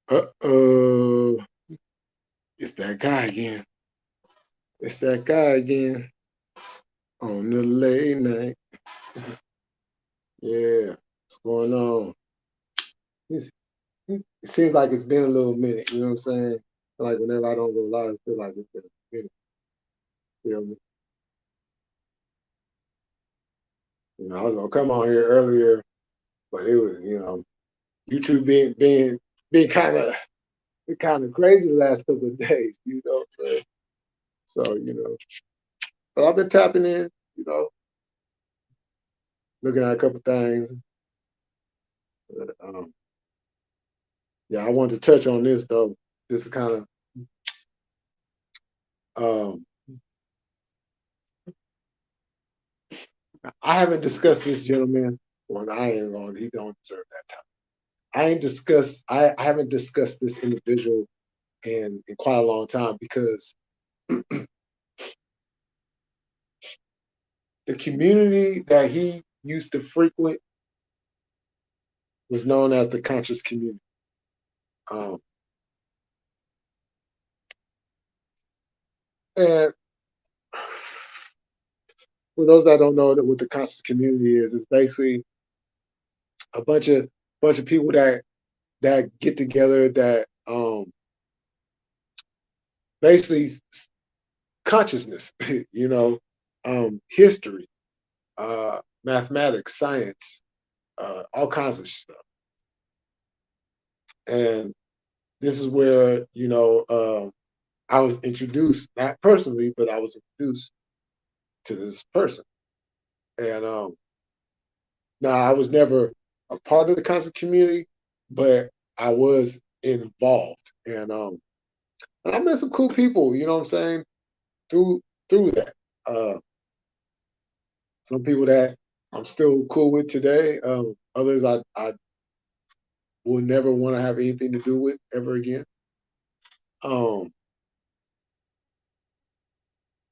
Uh-oh. It's that guy again. It's that guy again on the late night. Yeah. What's going on? It's, it seems like it's been a little minute, you know what I'm saying? Like whenever I don't go live, I feel like it's been a minute. Feel me? I was gonna come on here earlier, but it was, YouTube being kind of crazy the last couple of days, you know what I'm saying? So, but I've been tapping in, looking at a couple things. But, yeah, I wanted to touch on this though. This is kind of I haven't discussed this gentleman. Well, I ain't on. He don't deserve that time. I haven't discussed this individual in quite a long time because the community that he used to frequent was known as the conscious community. Um, and for those that don't know what the conscious community is, it's basically a bunch of people that get together that basically consciousness, history, mathematics, science, all kinds of stuff. And this is where I was introduced, not personally, but I was introduced to this person. And now I was never a part of the concert community, but I was involved, and I met some cool people. You know what I'm saying? Through that, some people that I'm still cool with today. Others I will never want to have anything to do with ever again. Um,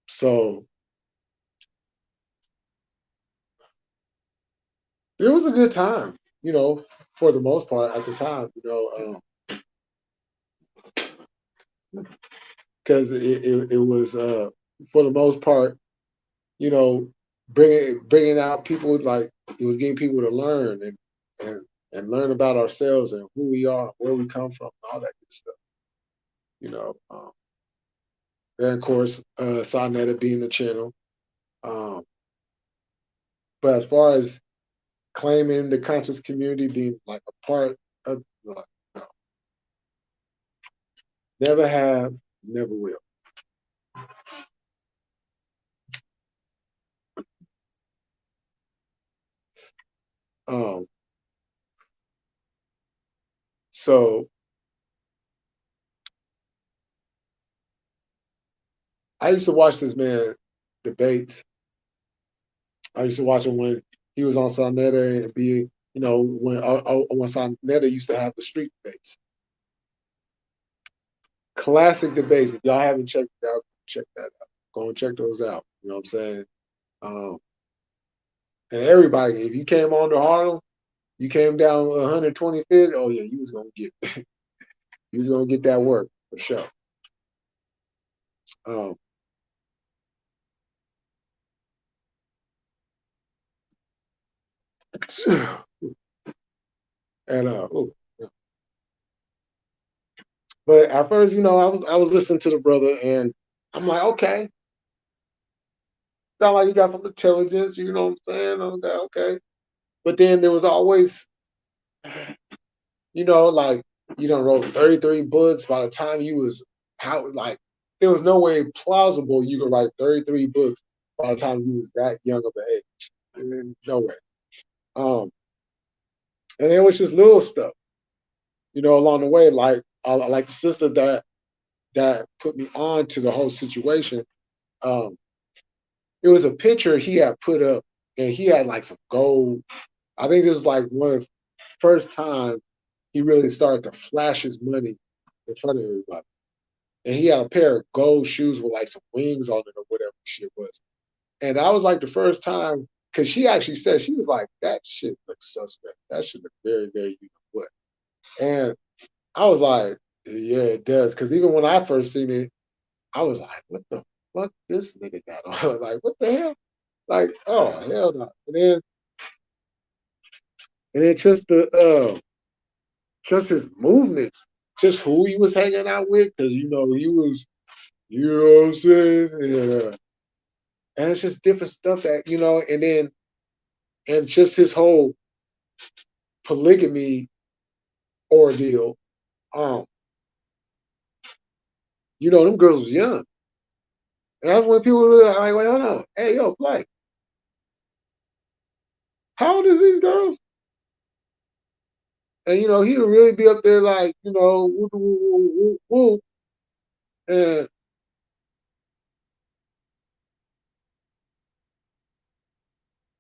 so it was a good time, for the most part at the time, because it was for the most part, you know, bringing out people like it was getting people to learn and and learn about ourselves and who we are, where we come from, all that good stuff, you know. And of course, Sonetta being the channel. Um, but as far as claiming the conscious community being like a part of, like, no, never have, never will. Um, so I used to watch this man debate. I used to watch him when he was on Sonetta and be, when Sonetta used to have the street debates. Classic debates. If y'all haven't checked it out, check that out. Go and check those out. You know what I'm saying? Um, and everybody, if you came on to Harlem, you came down 125th. Oh yeah, you was gonna get you was gonna get that work for sure. Um, and but at first, I was listening to the brother, and I'm like, okay, sound like you got some intelligence. You know what I'm saying? I'm like, okay, but then there was always, like you done wrote 33 books by the time you was how like there was no way plausible you could write 33 books by the time you was that young of an age. And then no way. Um, and it was just little stuff, along the way. Like like the sister that put me on to the whole situation. Um, it was a picture he had put up, and he had like some gold. I think this is like one of the first time he really started to flash his money in front of everybody. And he had a pair of gold shoes with like some wings on it or whatever shit was. And that was like the first time because she actually said she was like, that shit looks suspect. That shit looked very, very what. And I was like, yeah, it does. Because even when I first seen it, I was like, what the fuck this nigga got on? Like, what the hell? Like, oh hell no. And then just his movements, just who he was hanging out with, because he was, you know what I'm saying? And it's just different stuff and just his whole polygamy ordeal. Um, them girls was young. And that's when people were like, wait, hold on. Hey, yo, like, how old is these girls? And he would really be up there like, woo, woo, woo, woo, woo. And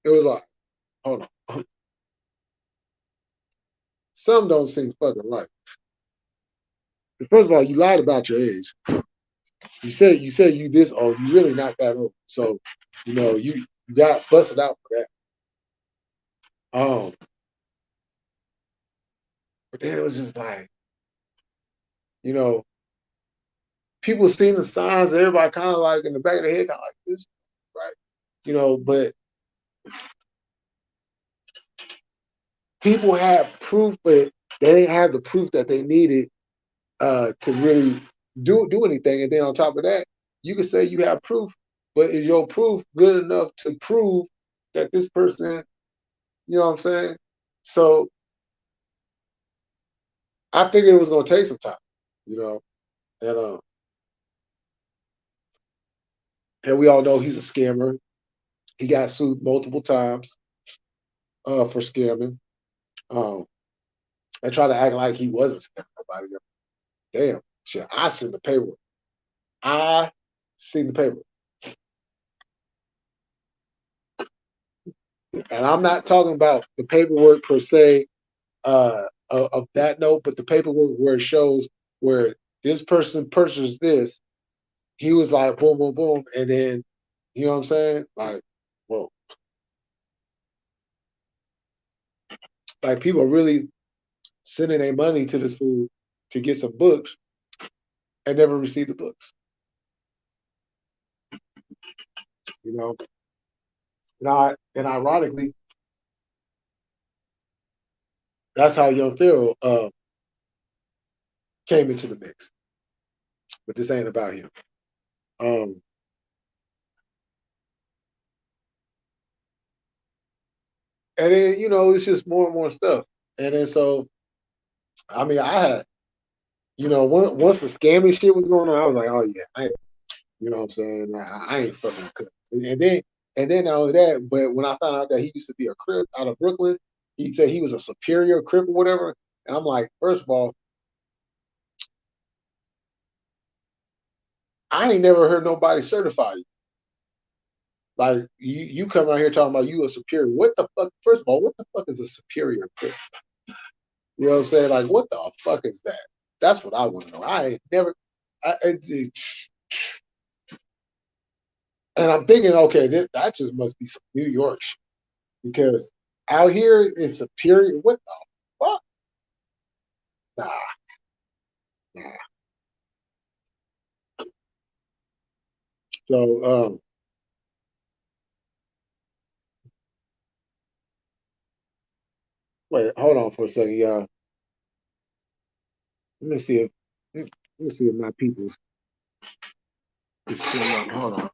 it was like, hold on. Some don't seem fucking right. First of all, you lied about your age. You said you this old. You really not that old. So, you got busted out for that. Um, but then it was just like, you know, people seeing the signs, everybody kind of like in the back of the head, kind of like this, right? But people had proof, but they didn't have the proof that they needed to really do anything. And then on top of that, you could say you have proof, but is your proof good enough to prove that this person, you know what I'm saying? So I figured it was gonna take some time, you know, and uh, and we all know he's a scammer. He got sued multiple times for scamming. Um, and try to act like he wasn't scamming nobody. Damn, shit, I seen the paperwork. I seen the paperwork, and I'm not talking about the paperwork per se of that note, but the paperwork where it shows where this person purchased this, he was like boom, boom, boom, and then you know what I'm saying? Like, well, like people are really sending their money to this fool to get some books and never receive the books. You know, and ironically, that's how Young Pharaoh came into the mix. But this ain't about him. Um, and then it's just more and more stuff. And then so I mean, I had once the scamming shit was going on, I was like, oh yeah, you know what I'm saying? I ain't fucking with Crip. And then not only that, but when I found out that he used to be a Crip out of Brooklyn, he said he was a superior Crip or whatever. And I'm like, first of all, I ain't never heard nobody certify you. Like you come out here talking about you a superior. What the fuck? First of all, what the fuck is a superior Crip? You know what I'm saying? Like, what the fuck is that? That's what I want to know. I ain't never. And I'm thinking, okay, that just must be some New York shit because out here in Superior, what the fuck? Nah, nah. So, wait, hold on for a second, y'all. Let me see if let me see if my people is still up. Hold on.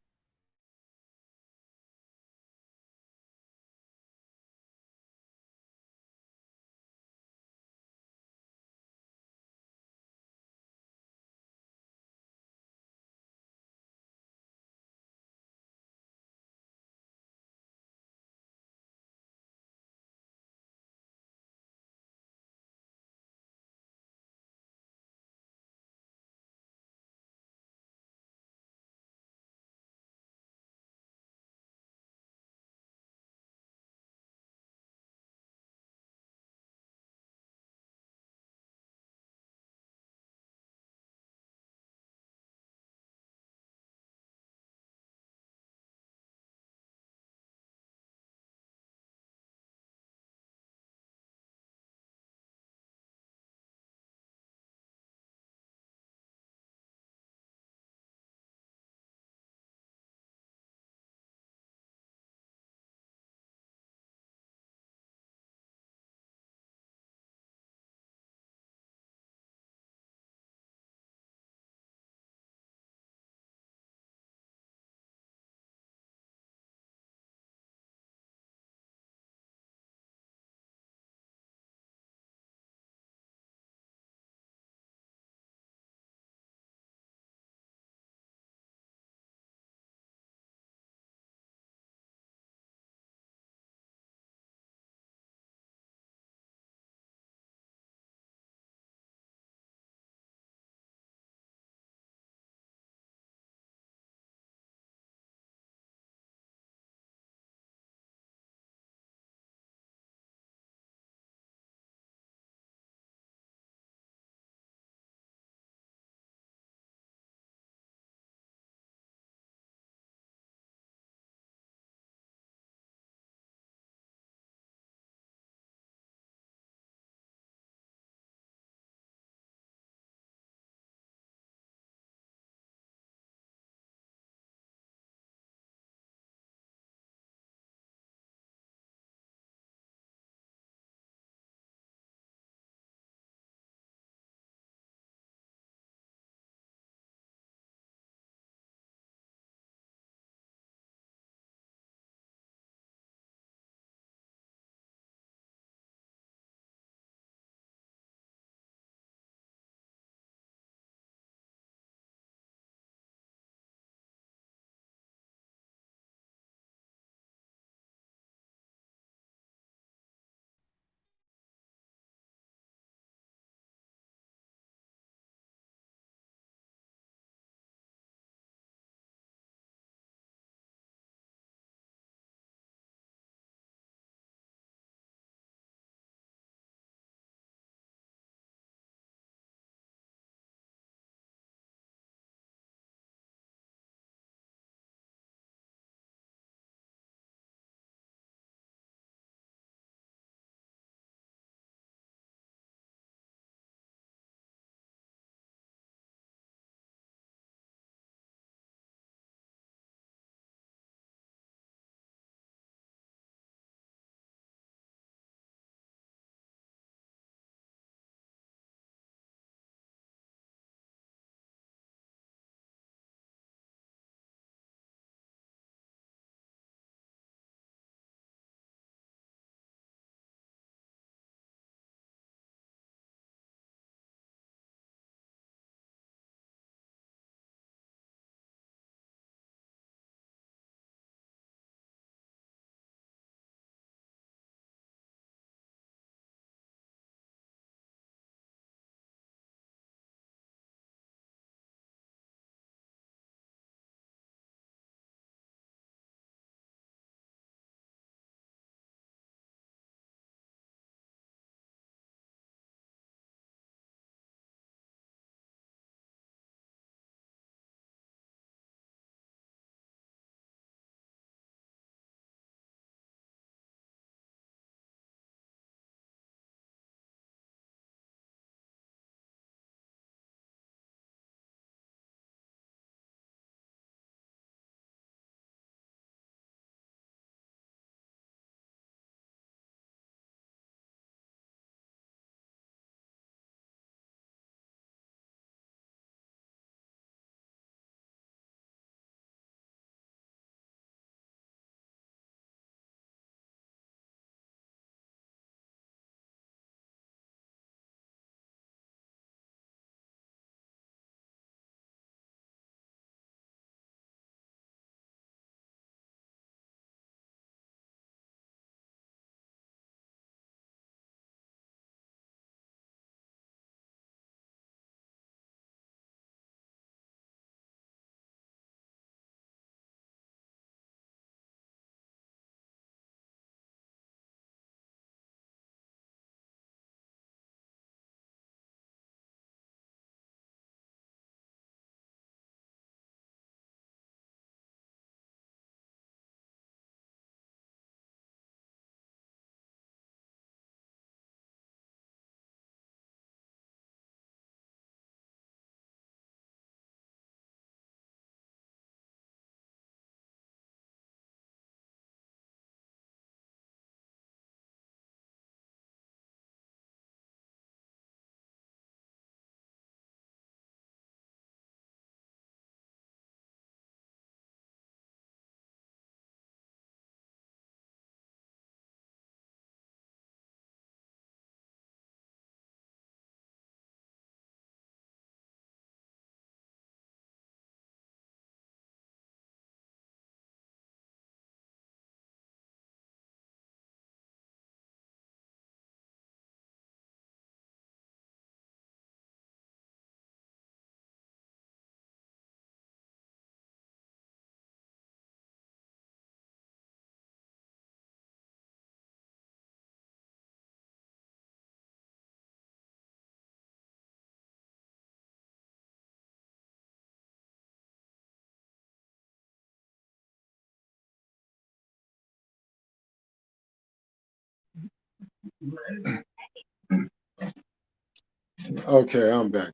Okay, I'm back.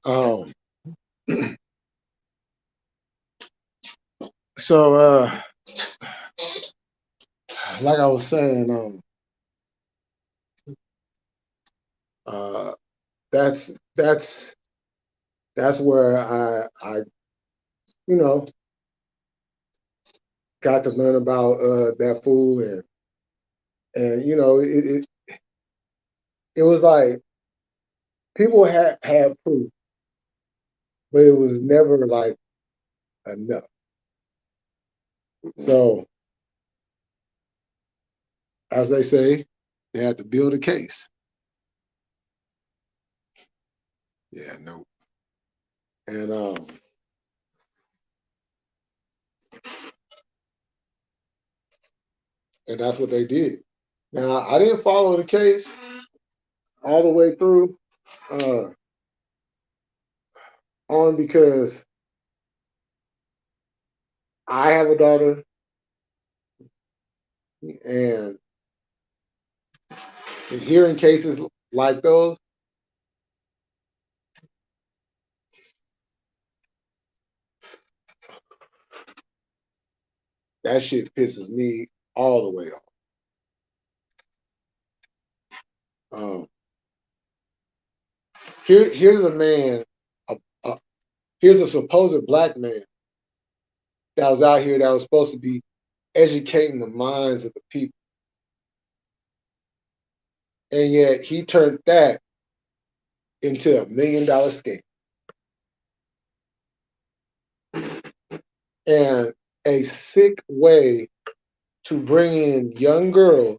Um, so like I was saying, uh, that's that's that's where I you know got to learn about that food and it was like people had proof, but it was never like enough. So as they say, they had to build a case. Yeah, no, and and that's what they did. Now I didn't follow the case all the way through, uh, on because I have a daughter, and hearing cases like those, that shit pisses me all the way off. Um, here's a man, a, a, here's a supposed black man that was out here that was supposed to be educating the minds of the people, and yet he turned that into $1 million scam and a sick way to bring in young girls.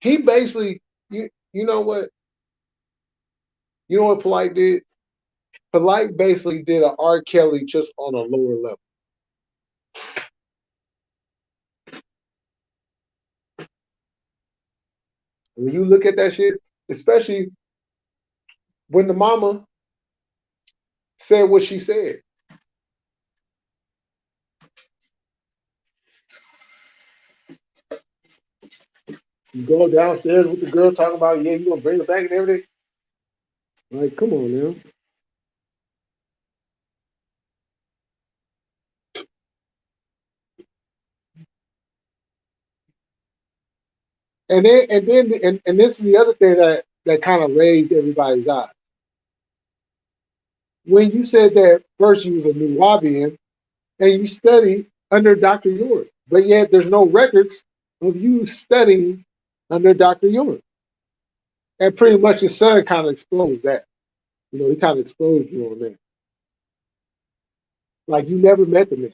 He basically, you know what, Polight did? Polight basically did an R. Kelly just on a lower level. When you look at that shit, especially when the mama said what she said, you go downstairs with the girl talking about, yeah, you gonna bring her back and everything. Like, come on now. And this is the other thing that kind of raised everybody's eye. When you said that first you was a Nuwabian and you studied under Dr. York, but yet there's no records of you studying under Dr. York. And pretty much his son kind of exposed that. He kind of exposed you on that. Like you never met the man.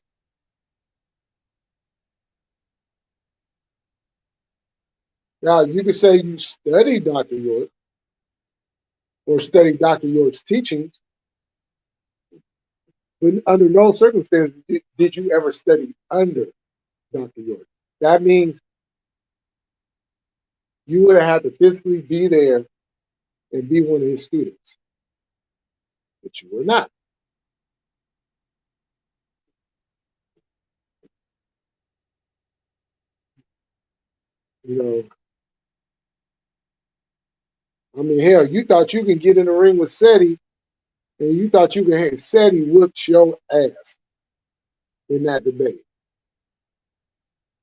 Now you could say you studied Dr. York or studied Dr. York's teachings, but under no circumstances did you ever study under Dr. York. That means you would have had to physically be there and be one of his students, but you were not. You know, I mean, hell, you thought you could get in the ring with Seti, and you thought you could have Seti whooped your ass in that debate.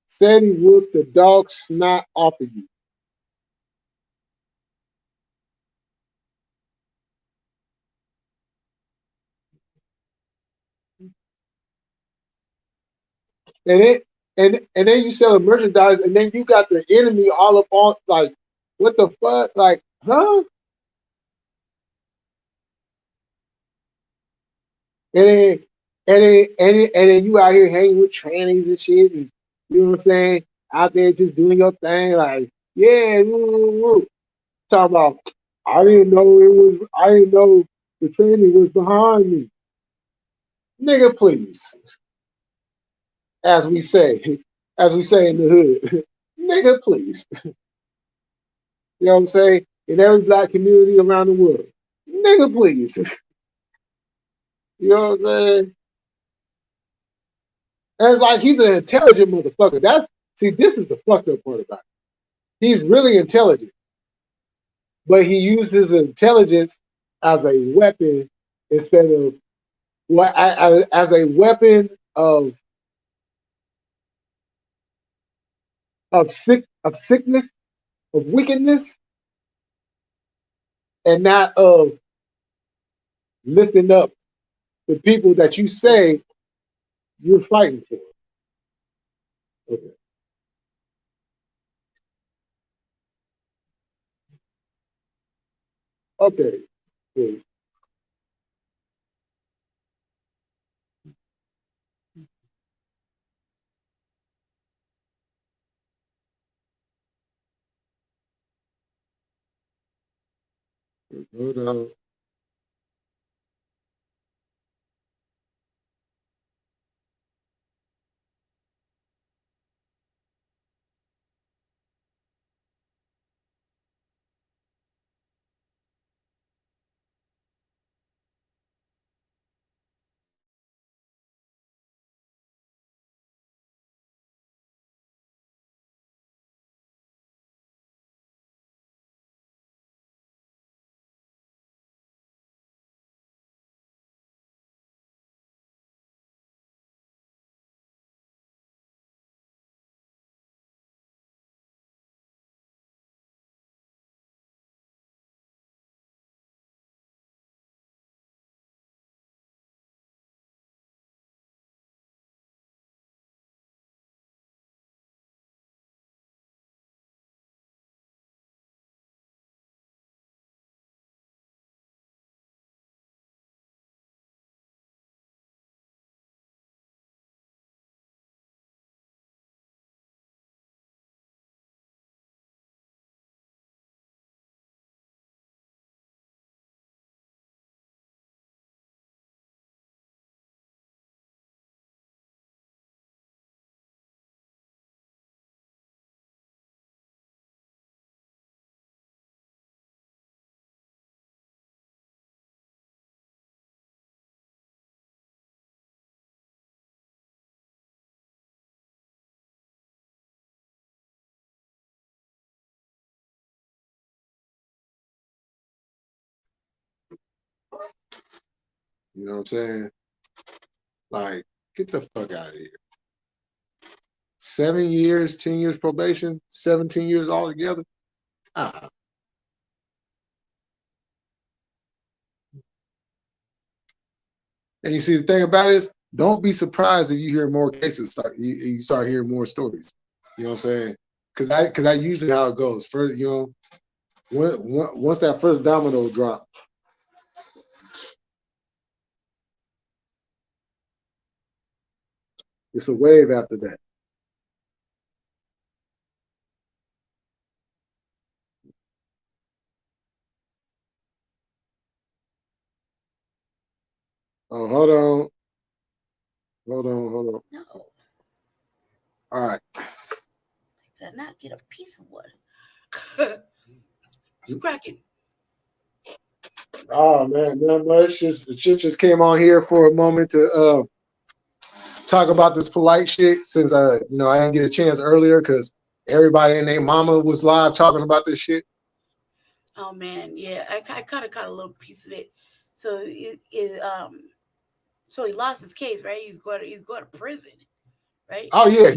Seti whooped the dog snot off of you. And it and then you sell merchandise, and then you got the enemy all up on, like, what the fuck, like, huh? And then and then you out here hanging with trannies and shit, and you know what I'm saying? Out there just doing your thing, like, yeah, woo, woo, woo. Talking about, I didn't know the tranny was behind me. Nigga, please, as we say, as we say in the hood, nigga, please. You know what I'm saying? In every black community around the world. Nigga, please. You know what I'm saying? And it's like he's an intelligent motherfucker. See, this is the fucked up part about it. He's really intelligent, but he uses intelligence as a weapon instead of as a weapon of sickness, of wickedness, and not of lifting up the people that you say you're fighting for. Okay. Okay. Cool. Hold on. You know what I'm saying? Like, get the fuck out of here. 7 years, 10 years probation, 17 years altogether. Ah. And you see, the thing about it is, don't be surprised if you hear more cases. You start hearing more stories. You know what I'm saying? Because that usually how it goes. First, once that first domino drop, it's a wave after that. Oh, hold on. No. All right. Did I not get a piece of wood? It's cracking. Oh man, not much. Shit just came on here for a moment to talk about this Polight shit since I didn't get a chance earlier because everybody and their mama was live talking about this shit. Oh man, yeah, I kind of caught a little piece of it. So so he lost his case, right? He's going to prison, right? Oh yeah,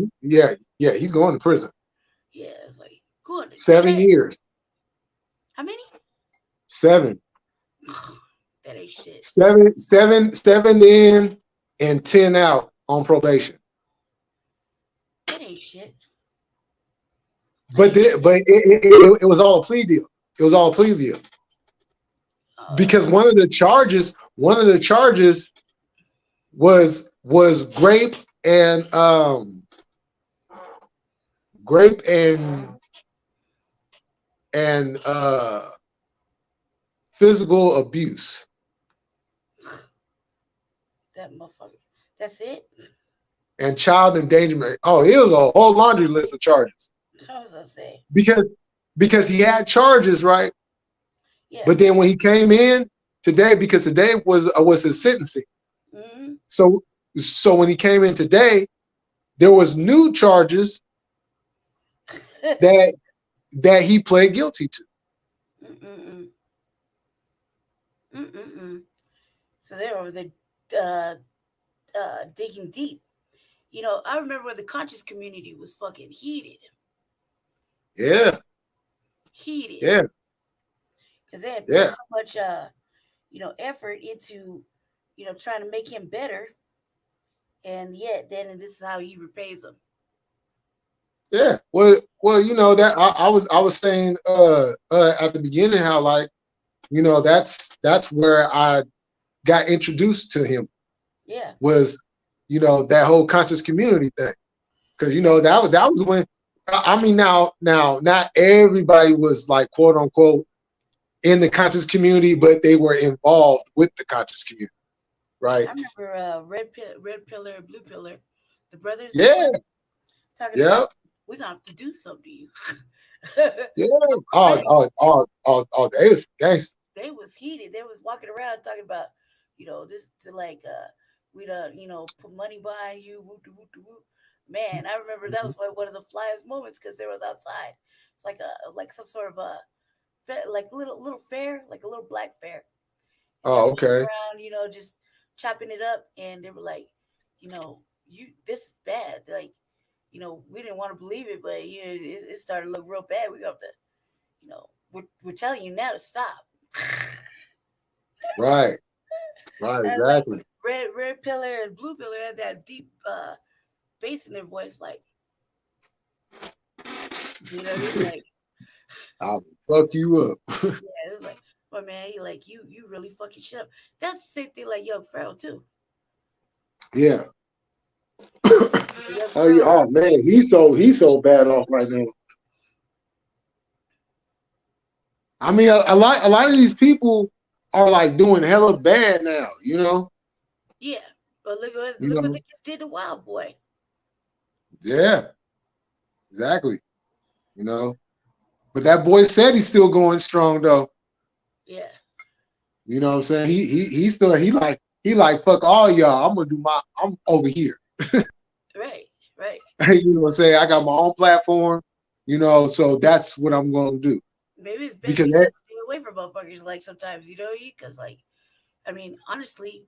he's going to prison. Yeah, it's like good 7 years. How many? 7. That ain't shit. Seven in and 10 out on probation. That ain't shit. But it was all a plea deal. It was all a plea deal. Because one of the charges was grape and physical abuse. That motherfucker. That's it. And child endangerment. Oh, it was a whole laundry list of charges. How was I say? Because he had charges, right? Yeah. But then when he came in today, because today was his sentencing. Mm-hmm. So when he came in today, there was new charges that that he pled guilty to. Mm-mm-mm. Mm-mm-mm. So they're over there uh, digging deep. I remember when the conscious community was fucking heated, Yeah, heated, yeah, because they had put yeah, so much, effort into, trying to make him better, and yet then this is how he repays them. yeah. Well, that I was saying at the beginning how like that's where I got introduced to him Yeah, was that whole conscious community thing because yeah, that was when I mean now not everybody was like quote unquote in the conscious community, but they were involved with the conscious community, right? I remember red pillar, blue pillar, the brothers and Yeah, twins talking yeah, about we're gonna have to do something to you. yeah. Right. They was gangster. They was heated. They was walking around talking about, this to like we done, put money behind you, whoop de whoop de whoop. Man, I remember that was one of the flyest moments because there was outside. It's like some sort of a like little fair, like a little black fair. And they're Oh, walking okay. around, just chopping it up and they were like, you this is bad. Like, we didn't want to believe it, but it started to look real bad. We got to, we're telling you now to stop. Right, right, And like exactly. red pillar and blue pillar had that deep bass in their voice, like you know what I mean? Like I'll fuck you up. yeah, it was like, but man, you really fucking shit up. That's the same thing like Young Pharaoh too. Yeah. Young Oh, yeah. Pharaoh, Oh man, he's so bad off right now. I mean, a lot of these people are like doing hella bad now. yeah. But You look what they know. just did to Wild Boy. Yeah, exactly. You know. But that boy said he's still going strong though. Yeah, You know what I'm saying? He still he like fuck all y'all. I'm over here. right, right. You know what I'm saying? I got my own platform. So that's what I'm gonna do Maybe it's best because you that, just stay away from motherfuckers like sometimes, because like I mean, honestly,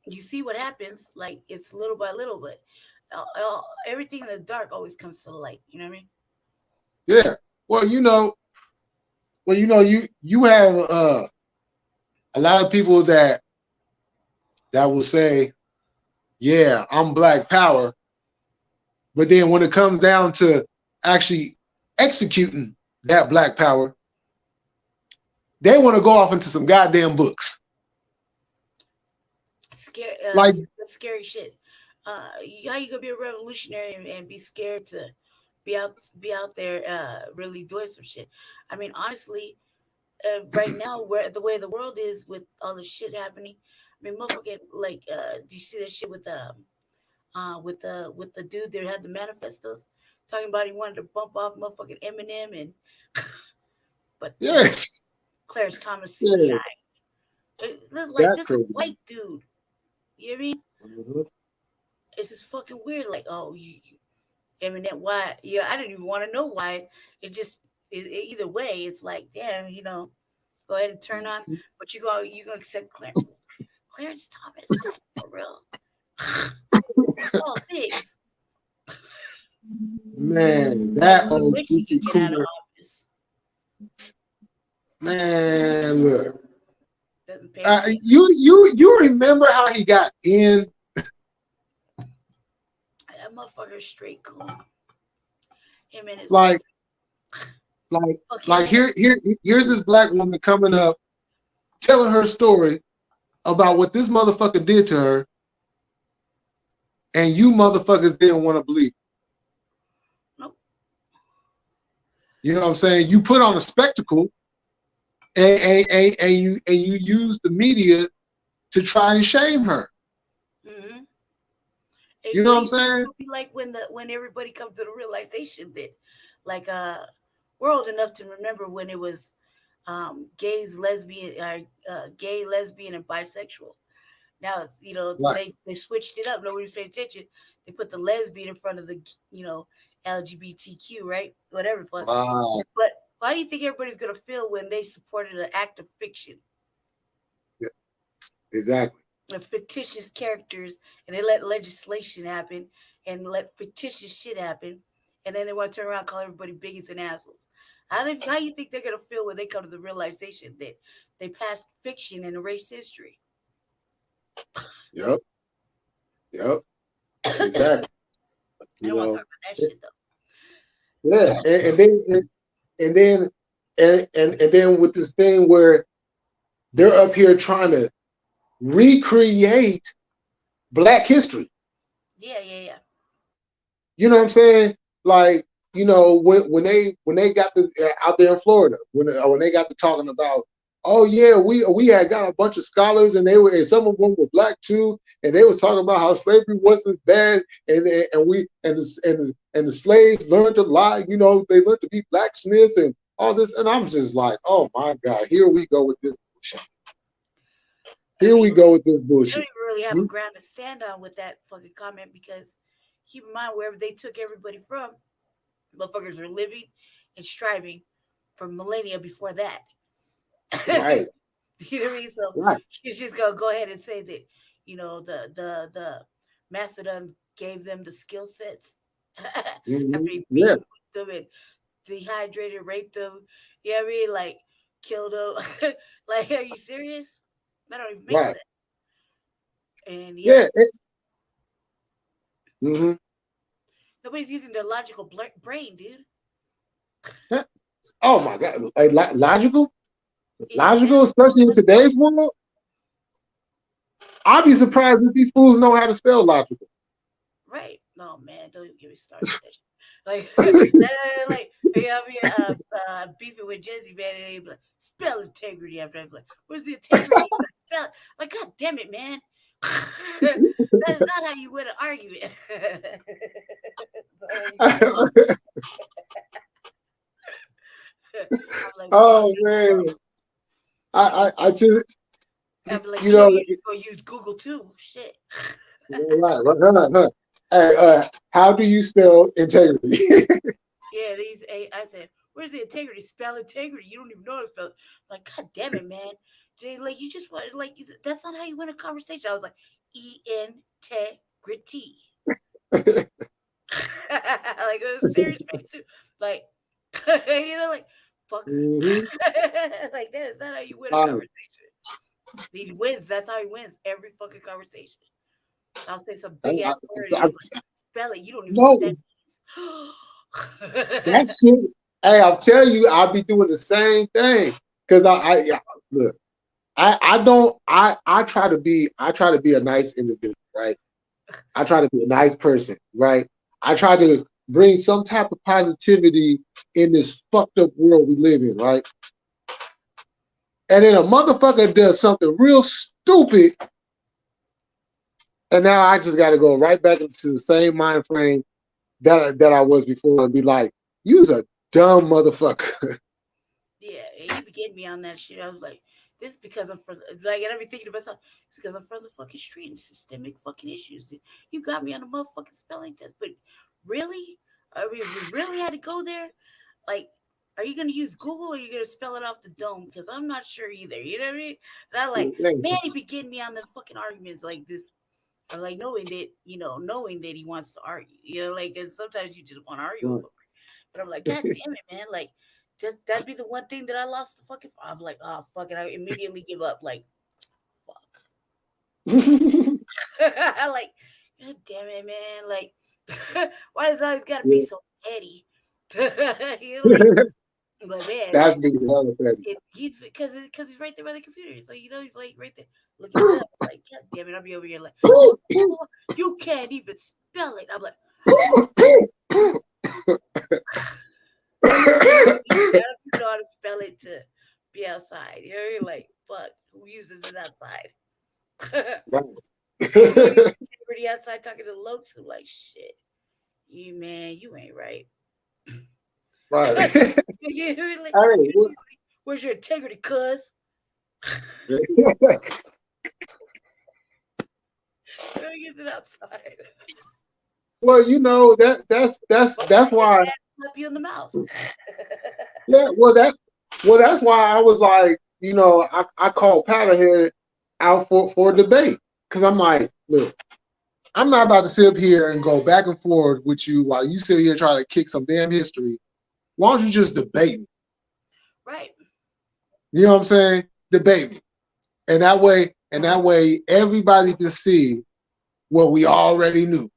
you see what happens. Like it's little by little, but everything in the dark always comes to the light. You know what I mean? yeah. Well, you have a lot of people that will say, yeah, I'm Black Power, but then when it comes down to actually executing that Black Power, they want to go off into some goddamn books. Scare, Like, scary shit. How you gonna be a revolutionary and be scared to be out there really doing some shit? I mean, honestly, right now where the way the world is with all the shit happening, I mean, motherfucking like, do you see that shit with the dude that had the manifestos talking about he wanted to bump off motherfucking Eminem and but yeah, Clarence Thomas yeah, CPI. It looks like that this crazy. white dude. You know what I mean? Mhm. It's just fucking weird. Like, oh, Eminem, why? Yeah, I didn't even want to know why. Either way, it's like, damn, go ahead and turn on. But you gonna accept Clarence Thomas for real? Oh, things. Man, Like, that we old wish he goofy could get out of cooler. office. Man, look. Doesn't pay the bills. You remember how he got in? That motherfucker straight cool. Him and his wife. Like, like, Fuck him like and here's this black woman coming up, telling her story about what this motherfucker did to her, and you motherfuckers didn't want to believe. nope. You know what I'm saying? You put on a spectacle, and you use the media to try and shame her. Mm-hmm. You know What what do I'm you think it's saying? gonna be like when everybody comes to the realization that, like, we're old enough to remember when it was gay, lesbian, and bisexual. Now, Right. they switched it up. Nobody's paying attention. They put the lesbian in front of the, LGBTQ, right? Whatever. Right. But why do you think everybody's gonna feel when they supported an act of fiction, Yeah, exactly. of fictitious characters, and they let legislation happen and let fictitious shit happen, and then they want to turn around and call everybody bigots and assholes? How do you think they're gonna feel when they come to the realization that they passed fiction and erased history? Yep. Yep. I Exactly. You don't want to know. talk about that shit though. Yeah. And then and then with this thing where they're up here trying to recreate Black history. Yeah, yeah, yeah. You know what I'm saying? Like, when they got the out there in Florida, when they got to talking about, oh yeah, we had got a bunch of scholars, and some of them were Black too, and they was talking about how slavery wasn't bad, and the slaves learned to lie, they learned to be blacksmiths and all this, and I'm just like, oh my God, here we go with this bullshit. I Here we mean, go with this they don't bullshit. even really have a ground to stand on with that fucking comment because keep in mind wherever they took everybody from, motherfuckers were living and striving for millennia before that. Right, You know what I mean? So right. she's just gonna go ahead and say that, the Macedon gave them the skill sets after he Yeah, beat them and dehydrated, raped them. You know what I mean? Like killed them. Like, are you serious? That don't even make right. sense. And Yeah. yet Mhm. nobody's using their logical brain, dude. Oh my God, like, logical, Yeah, man. logical, especially in today's world. I'd be surprised if these fools know how to spell logical. Right. No, man, don't even get me started with that shit. Like, like, yeah, I mean, beefing with Jesse, man, and they be like, spell integrity after I'm like, where's the integrity? He's like, spell it. Like, God damn it, man. That is not how you win an argument. I'm like, fuck, Oh that's man, dumb. I just, I'm like, you know, you just gonna use Google too. Shit. right. Hey, how do you spell integrity? Yeah, I said, where's the integrity? Spell integrity. You don't even know how to spell it. Like, God damn it, man. Jay, like, you just want, like, that's not how you win a conversation. I was like, integrity. Like, it was serious face, too. Like, like, fucker. hmm Like, that is not how you win a Right. conversation. He wins. That's how he wins every fucking conversation. I'll say some I, big I, ass word and I, he'll spell it. You don't even know what no, that that means. shit. Hey, I'll tell you, I'll be doing the same thing because look. I don't I try to be a nice individual, right? I try to be a nice person, right? I try to bring some type of positivity in this fucked up world we live in, right? And then a motherfucker does something real stupid, and now I just got to go right back into the same mind frame that I was before and be like, "You's a dumb motherfucker." Yeah, and he began me on that shit. I was like, this is because I'm from, like, and I've been thinking to myself, it's because I'm from the fucking street and systemic fucking issues. You got me on a motherfucking spelling test, but really? I mean, if we really had to go there, like, are you gonna use Google or are you gonna spell it off the dome? Because I'm not sure either. You know what I mean? And I like, man, he be getting me on the fucking arguments like this. I'm like knowing that he wants to argue. Like, 'cause sometimes you just want to argue with him. But I'm like, God damn it, man! Like, that'd be the one thing that I lost the fucking. I'm like, oh fuck it, I immediately give up. Like, fuck. I like, God damn it, man! Like, why does it always gotta be so petty? Like, man, That's being hella petty. he's because he's right there by the computer. So he's like right there looking it up. Like, God damn it, I'll be over here like, oh, you can't even spell it. I'm like, I don't even know how to spell it to be outside. You know what I mean? Like, fuck, who uses it outside? Everybody outside talking to the lokes. I'm like, shit, you man, you ain't right. Right. You know what I mean? Like, Hey, where's your integrity, cuz? We're gonna use it outside. Well, that's Your why. dad slap you in the mouth. Yeah, that's why I was like, I called Powderhead out for a debate because I'm like, look, I'm not about to sit up here and go back and forth with you while you sit here trying to kick some damn history. Why don't you just debate me? Right. You know what I'm saying? Debate me, and that way, everybody can see what we already knew.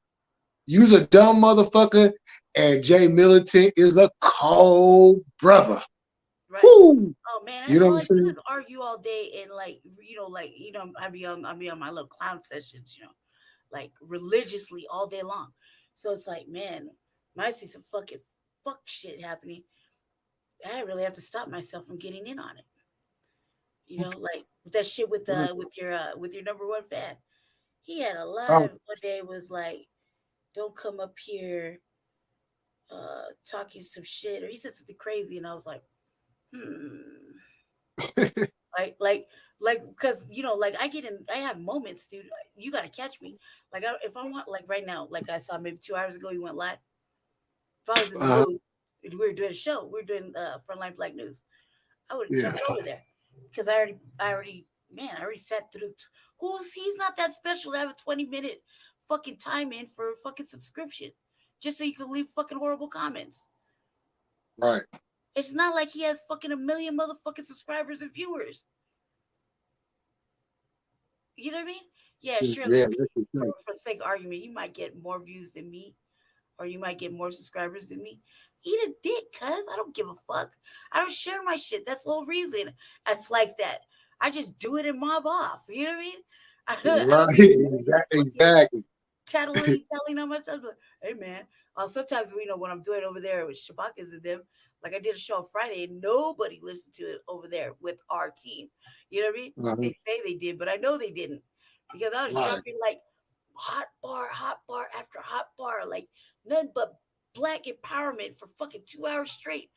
You's a dumb motherfucker, and Jay Militant is a cold brother. Right. Whoo! Oh man, You know all what I'm I do saying? is argue all day and I be on my little clown sessions, like religiously all day long. So it's like, man, when I see some fucking fuck shit happening, I really have to stop myself from getting in on it. Like with that shit with your number one fan. He had a Oh, live one day was like, "Don't come up here talking some shit," or he said something crazy, and I was like, hmm. Like, like, because like I have moments, dude. You gotta catch me. Like, if I want, like right now, like I saw maybe 2 hours ago, you went live. If I was in the uh-huh. mood, we were doing a show. We were doing Frontline Black News. I would have Yeah, jumped over there because man, I already sat through. He's not that special to have a 20-minute fucking time in for a fucking subscription, just so you can leave fucking horrible comments. right. It's not like he has fucking a million motherfucking subscribers and viewers. You know what I mean? Yeah, surely Yeah, that's the thing. for sake of argument, you might get more views than me, or you might get more subscribers than me. Eat a dick, cuz I don't give a fuck. I don't share my shit. That's the whole reason it's like that. I just do it and mob off. You know what I mean? I Right, don't be fucking exactly. telling on myself. Like, hey man, sometimes when I'm doing it over there with Shabakas and them, like I did a show on Friday and nobody listened to it over there with our team. You know what I mean? Uh-huh. They say they did, but I know they didn't because I was Right, dropping like hot bar after hot bar, like nothing but black empowerment for fucking 2 hours straight.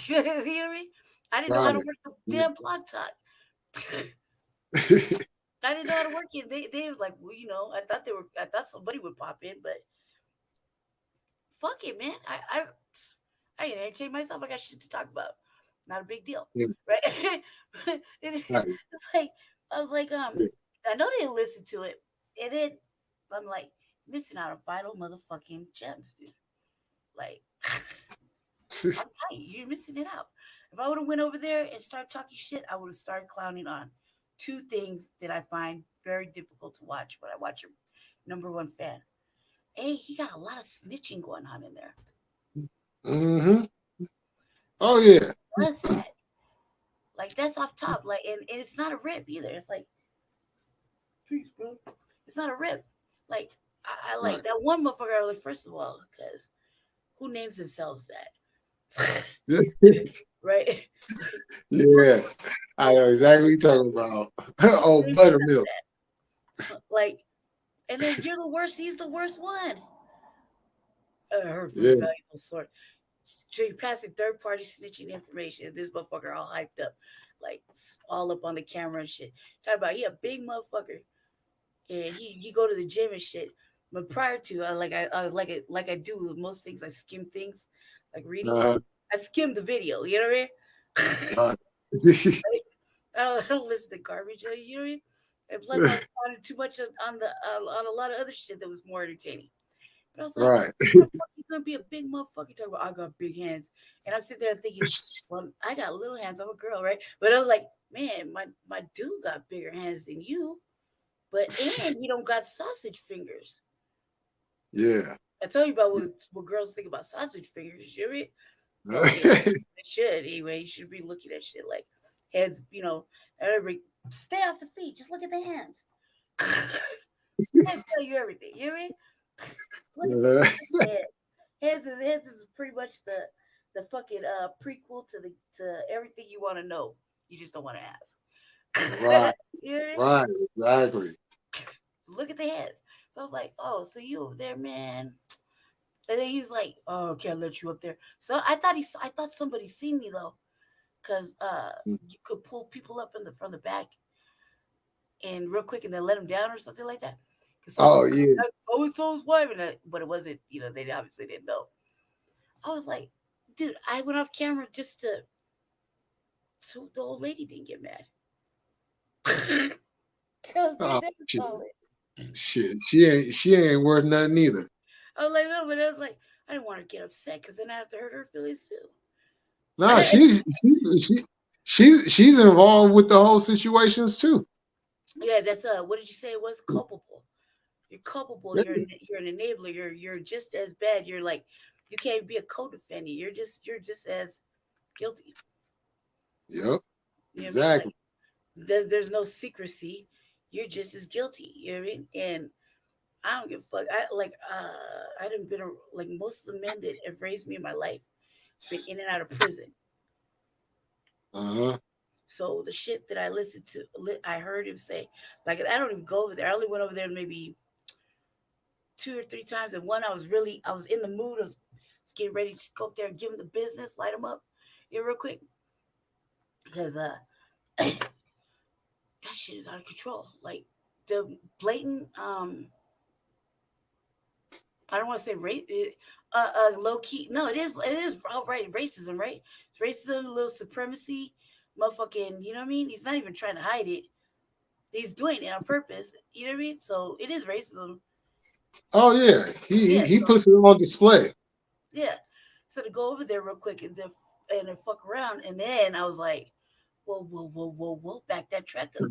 You know what I mean? I didn't know how to right. work the damn blog talk. I didn't know how to work it. They was like, well, I thought somebody would pop in, but fuck it, man. I can entertain myself. I got shit to talk about. Not a big deal, Yeah, right? it's right. like I was like, Yeah. I know they listen to it, and then I'm like missing out on vital motherfucking gems, dude. Like I'm tight. You're missing it out. If I would have went over there and started talking shit, I would have started clowning on two things that I find very difficult to watch when I watch your number one fan. A, he got a lot of snitching going on in there. Hmm. Like, Oh yeah. what's that? Like, that's off top. Like, and it's not a rip either. It's like, peace, bro. It's not a rip. Like, I like Right. that one motherfucker. Like, first of all, because who names themselves that? Right? Yeah, I like, know exactly what you're talking about. who Oh, names themselves buttermilk. that? Like, and then you're the worst. He's the worst one. I heard from a Yeah. valuable source. Straight passing third party snitching information. This motherfucker all hyped up, like all up on the camera and shit. Talk about he a big motherfucker, and he go to the gym and shit. But prior to like I do with most things, I skim things, like reading it. Uh, I skim the video. You know what I mean? right. I don't listen to garbage. You know what I mean? And plus, I was pondering too much on a lot of other shit that was more entertaining. But I was like, Right. how the fuck you gonna be a big motherfucker talking about I got big hands? And I'm sitting there thinking, well, I got little hands. I'm a girl, right? But I was like, man, my dude got bigger hands than you, but and he don't got sausage fingers. Yeah. I told you about what girls think about sausage fingers. You read? Well, yeah, they should anyway. You should be looking at shit like heads. Everybody stay off the feet. Just look at the hands. Hands tell you everything. You know what I mean? Look at Uh, the head. Heads is pretty much the fucking prequel to everything you want to know. You just don't want to ask. right. You know what I mean? Right. Exactly. Look at the heads. So I was like, oh, so you over there, man? And then he's like, oh, okay, I'll let you up there. So I thought somebody seen me though, because you could pull people up from the back and real quick and then let him down or something like that. Because Oh someone's yeah. so and so's wife, but it wasn't. They obviously didn't know. I was like, dude, I went off camera just to so the old lady didn't get mad. Cause dude, Oh that was shit. solid. Shit. She ain't worth nothing either. I was like, no, but I was like, I didn't want to get upset because then I have to hurt her feelings too. Nah, she's involved with the whole situations too. Yeah, that's what did you say it was? Culpable. You're culpable. Yeah. You're an enabler. You're just as bad. You're like you can't be a co-defendant. You're just as guilty. Yep. You know what I mean? Exactly. Like there's no secrecy. You're just as guilty. You know what I mean? And I don't give a fuck. I didn't been like most of the men that have raised me in my life been in and out of prison. Uh-huh. So the shit that I listened to, I heard him say, like I don't even go over there. I only went over there maybe 2 or 3 times, and one I was in the mood. I was getting ready to go up there and give him the business, light him up, real quick, because that shit is out of control. Like the blatant I don't want to say race, low key. No, it is outright racism, right? It's racism, a little supremacy, motherfucking. You know what I mean? He's not even trying to hide it. He's doing it on purpose. You know what I mean? So it is racism. Oh yeah. He, Yeah. he he So puts it on display. yeah. So to go over there real quick and then fuck around, and then I was like, whoa, whoa, whoa, whoa, whoa, back that track up.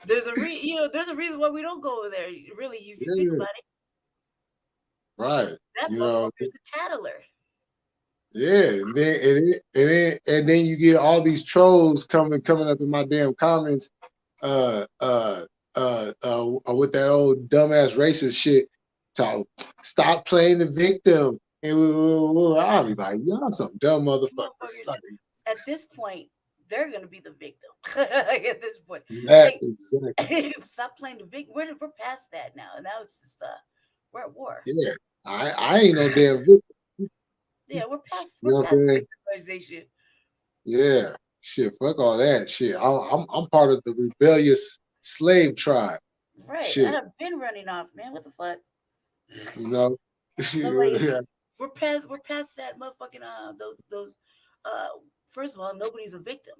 There's a reason why we don't go over there. Really, if you think Yeah. about it, Right. that You know. motherfucker's a tattler. Yeah, and then you get all these trolls coming up in my damn comments, uh, uh, with that old dumbass racist shit. So stop playing the victim, and I'll be like, y'all some dumb motherfuckers. Motherfuckers Like, at this point, they're gonna be the victim. Like, at this point, like exactly. stop playing the victim. We're past that now, and now it's just we're at war. Yeah, I ain't no damn victim. Yeah, we're past You we're know what past I'm saying? victimization. Yeah, shit, fuck all that shit. I'm part of the rebellious slave tribe. Right, Shit, I've been running off, man. What the fuck? you know. I'm like, Yeah, we're past that motherfucking those uh. First of all, nobody's a victim,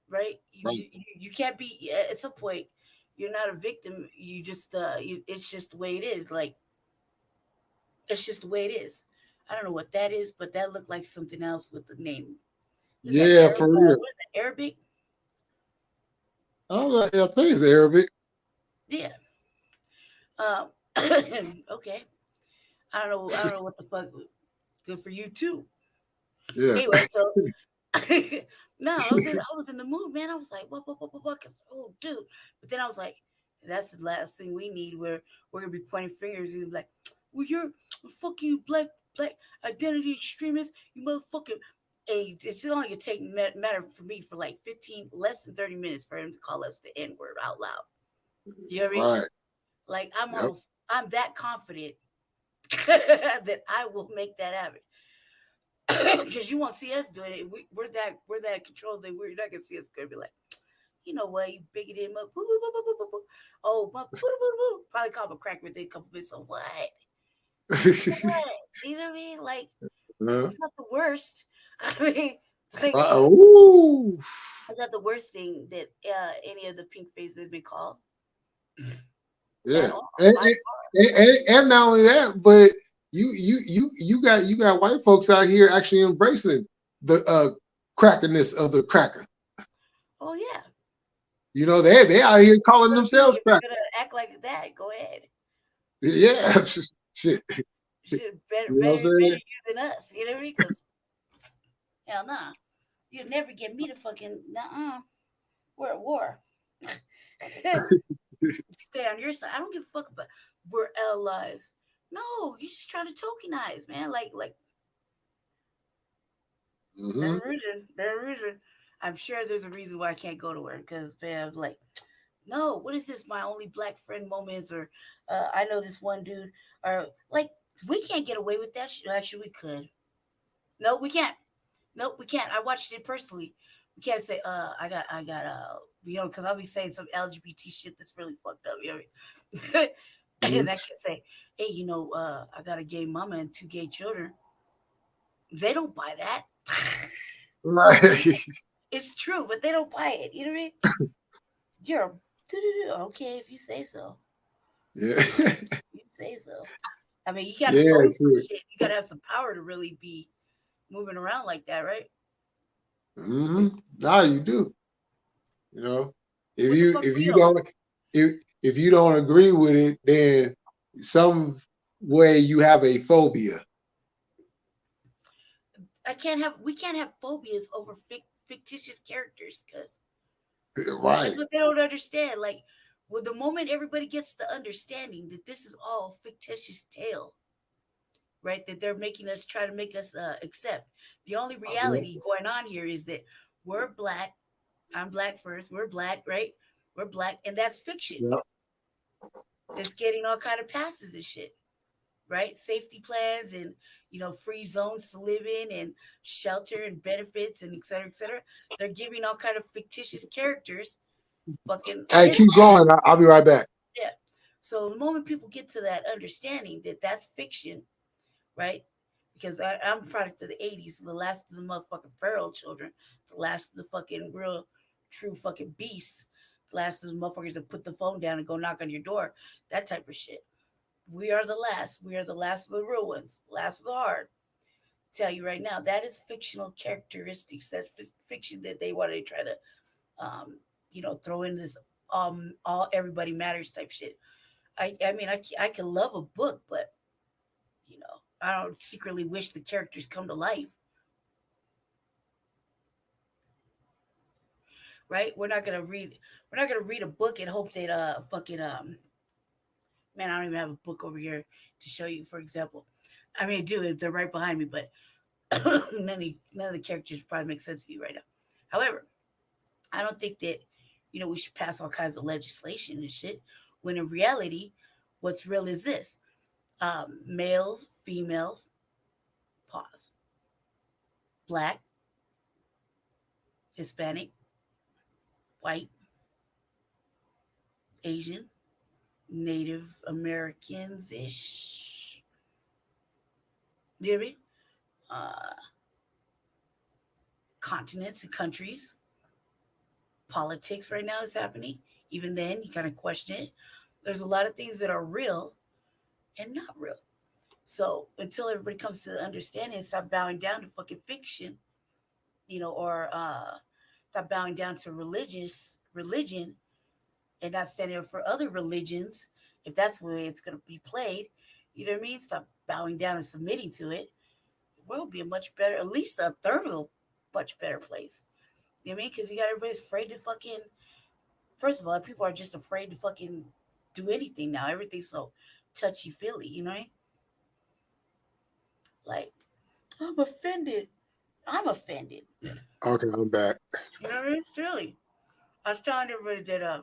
right? right. You can't be at some point. You're not a victim. You just it's just the way it is. Like it's just the way it is. I don't know what that is, but that looked like something else with the name. Is that Yeah, Arab? for real. What is that? Arabic? I don't know. I think it's Arabic. Yeah. Um. Okay. I don't know what the fuck. Good for you too. Yeah. Anyway, so no, I was in the mood, man. I was like, what? 'Cause, oh, dude. But then I was like, that's the last thing we need. Where we're gonna be pointing fingers and be like, well, you're fuck you, black identity extremist, you motherfucking. Hey, it's only gonna take matter for me for like 15, less than 30 minutes for him to call us the N word out loud. You know what I mean? Right. Like Yep. I'm that confident that I will make that happen. Because you won't see us doing it. We're that controlled that we're not gonna see us gonna be like, you know what, you bigoted him up. Boo, boo, boo, boo, boo, boo, boo. Oh, boo, boo, boo, boo. Probably call him a crack within a couple minutes. So what? What? You know what I mean? Like Uh, it's not the worst. I mean, like ooh. it's not the worst thing that any of the pink faces have been called at Yeah. all. And, By and, and not only that, but you got white folks out here actually embracing the crackerness of the cracker. oh yeah. You know, they out here calling But dude, themselves if you're crackers. gonna act like that, go ahead. Yeah. Shit. Shit, You know what I'm better saying? you than us. You know what I mean? Because hell nah. You'll never get me to fucking nah. We're at war. Stay on your side. I don't give a fuck about we're allies. No, you're just trying to tokenize, man. Like Hmm. there's a reason. There's a reason. I'm sure there's a reason why I can't go to her because man, I'm like, no, what is this? My only black friend moments, or I know this one dude, or like we can't get away with that shit. Actually, we could. No, we can't. Nope, we can't. I watched it personally. We can't say, because I'll be saying some LGBT shit that's really fucked up. You know what I mean? And I Mhm. can say, hey, I got a gay mama and two gay children. They don't buy that. Right. It's true, but they don't buy it. You know what I mean? You're okay if you say so. Yeah. You say so. I mean, you got to Yeah, own some true. shit. You got to have some power to really be moving around like that, right? Hmm. Now you do. You know, What the fuck if you real? don't if you don't agree with it, then some way you have a phobia. We can't have phobias over fictitious characters because that's Right. what they don't understand. Like, well, the moment everybody gets the understanding that this is all fictitious tale, right? That they're making us try to make us accept. The only Yeah. reality going on here is that we're black. I'm black first. We're black, right? We're black, and that's fiction. Yeah. That's getting all kind of passes and shit, right? Safety plans and free zones to live in and shelter and benefits and et cetera, et cetera. They're giving all kind of fictitious characters fucking Hey, keep this. going. I'll be right back. Yeah. So the moment people get to that understanding that that's fiction, right? Because I'm a product of the '80s, the last of the motherfucking feral children, the last of the fucking real, true fucking beasts, the last of the motherfuckers that put the phone down and go knock on your door, that type of shit. We are the last. We are the last of the real ones, last of the hard. Tell you right now, that is fictional characteristics. That's fiction that they want to try to, throw in this all everybody matters type shit. I mean, I can love a book, but I don't secretly wish the characters come to life, right? We're not gonna read a book and hope that fucking man, I don't even have a book over here to show you, for example. I mean, I do. They're right behind me, but none of the characters probably make sense to you right now. However, I don't think that we should pass all kinds of legislation and shit. When in reality, what's real is this: males, females, pause, black, Hispanic, white, Asian, Native Americans ish. You hear me? Uh, Continents and countries. Politics right now is happening. Even then, you kind of question it. There's a lot of things that are real and not real. So until everybody comes to the understanding and stop bowing down to fucking fiction, or stop bowing down to religion and not standing up for other religions, if that's the way it's gonna be played, you know what I mean? Stop bowing down and submitting to it. The world will be a much better, at least a third of a much better place. You know what I mean? Because you got everybody afraid to fucking. First of all, people are just afraid to fucking do anything now. Everything's so touchy feely. You know what I mean? Like, I'm offended. I'm offended. Okay, I'm back. You know what I mean? Really. I was telling everybody that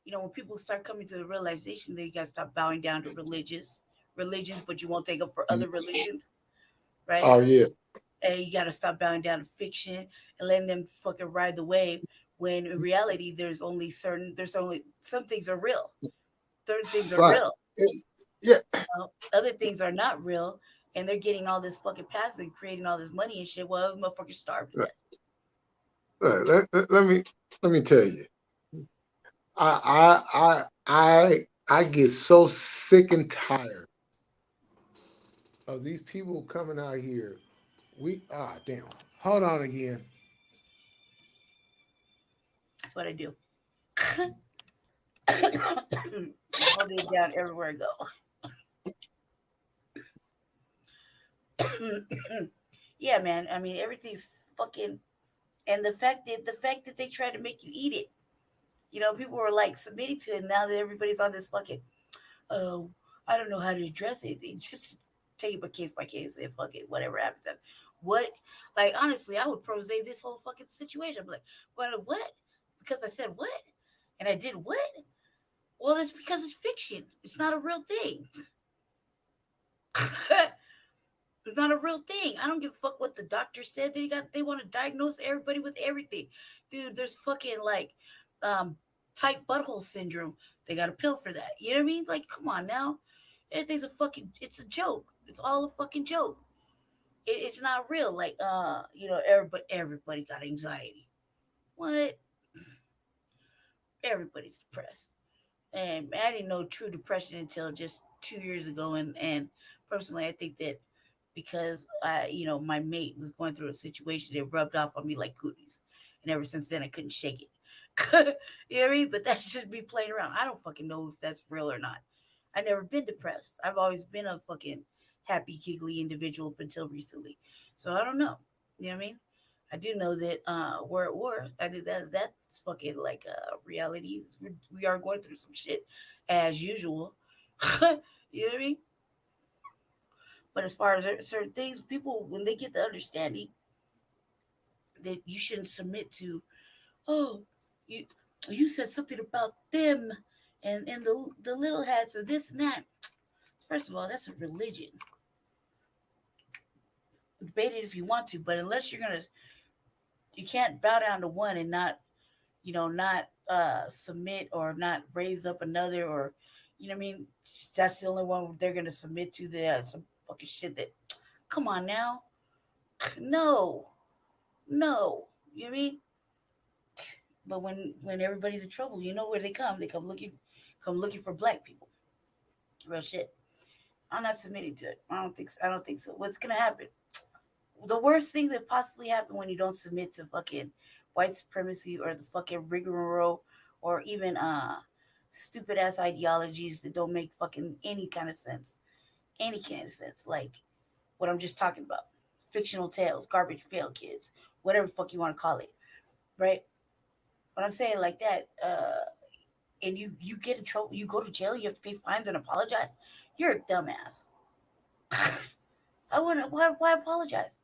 when people start coming to the realization that you gotta stop bowing down to religions, but you won't take up for other religions, right? Oh yeah. And you gotta stop bowing down to fiction and letting them fucking ride the wave. When in reality, there's only some things are real, certain things are Right. real, Yeah. other things are not real, and they're getting all this fucking passive and creating all this money and shit. Well, motherfuckers starve to Right. death. Let me tell you. I get so sick and tired of these people coming out here. Damn. Hold on again. That's what I do. I'm holding it down everywhere I go. Yeah, man. I mean, everything's fucking, and the fact that they try to make you eat it. People were like submitting to it. Now that everybody's on this fucking, oh, I don't know how to address it. They just take it by case and fuck it, whatever happens. What, like, honestly, I would prose this whole fucking situation. I'm like, what? Because I said what, and I did what? Well, it's because it's fiction. It's not a real thing. It's not a real thing. I don't give a fuck what the doctor said. They want to diagnose everybody with everything. Dude, there's fucking like um tight butthole syndrome. They got a pill for that. You know what I mean? Like, come on now. Everything's a fucking it's a joke. It's all a fucking joke. It's not real. Like, everybody got anxiety. What? Everybody's depressed. And I didn't know true depression until just 2 years ago. And personally, I think that because my mate was going through a situation, it rubbed off on me like cooties, and ever since then, I couldn't shake it. You know what I mean? But that's just me playing around. I don't fucking know if that's real or not. I've never been depressed. I've always been a fucking happy, giggly individual up until recently. So I don't know. You know what I mean? I do know that we're at war. I think that's fucking like reality. We are going through some shit as usual. You know what I mean? But as far as certain things, people when they get the understanding that you shouldn't submit to, oh, you you said something about them and the little hats or this and that. First of all, that's a religion. Debate it if you want to, but unless you can't bow down to one and not submit or not raise up another, or you know what I mean. That's the only one they're gonna submit to. That some fucking shit that. Come on now, no, no. You know what I mean? But when everybody's in trouble, you know where they come. They come looking for black people. Real shit. I'm not submitting to it. I don't think so. I don't think so. What's gonna happen? The worst thing that possibly happen when you don't submit to fucking white supremacy or the fucking rigmarole or even stupid ass ideologies that don't make fucking any kind of sense. Any kind of sense. Like what I'm just talking about. Fictional tales, garbage pail kids, whatever fuck you want to call it. Right? When I'm saying like that, and you get in trouble, you go to jail, you have to pay fines and apologize. You're a dumbass. I wouldn't. Why apologize?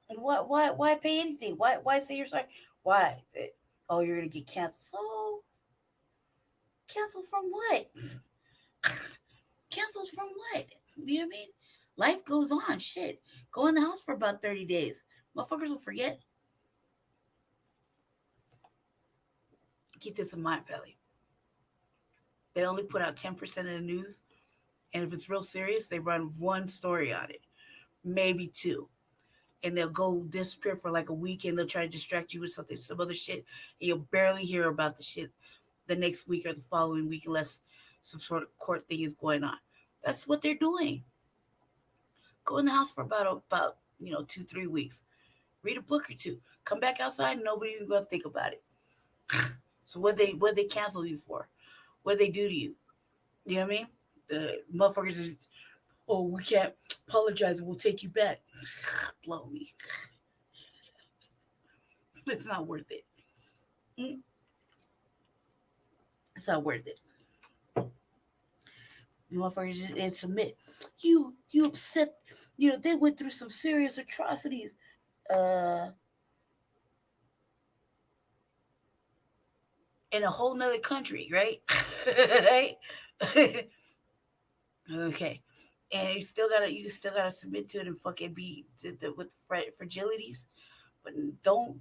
And why pay anything? Why say you're sorry? Why? Oh, you're gonna get canceled. So canceled from what? Canceled from what? You know what I mean? Life goes on. Shit. Go in the house for about 30 days. Motherfuckers will forget. Keep this in mind, Felly. They only put out 10% of the news. And if it's real serious, they run one story on it, maybe two. And they'll go disappear for like a week and they'll try to distract you with something, some other shit. And you'll barely hear about the shit the next week or the following week unless some sort of court thing is going on. That's what they're doing. Go in the house for about 2-3 weeks. Read a book or two. Come back outside. Nobody's gonna think about it. So what they cancel you for? What they do to you? You know what I mean? The motherfuckers is, oh, we can't apologize. We'll take you back. Blow me. It's not worth it. Mm, It's not worth it. The motherfuckers just and submit. You upset. They went through some serious atrocities. Uh, in a whole nother country, right? Right? Okay. And you still gotta submit to it and fucking be with fragilities. But don't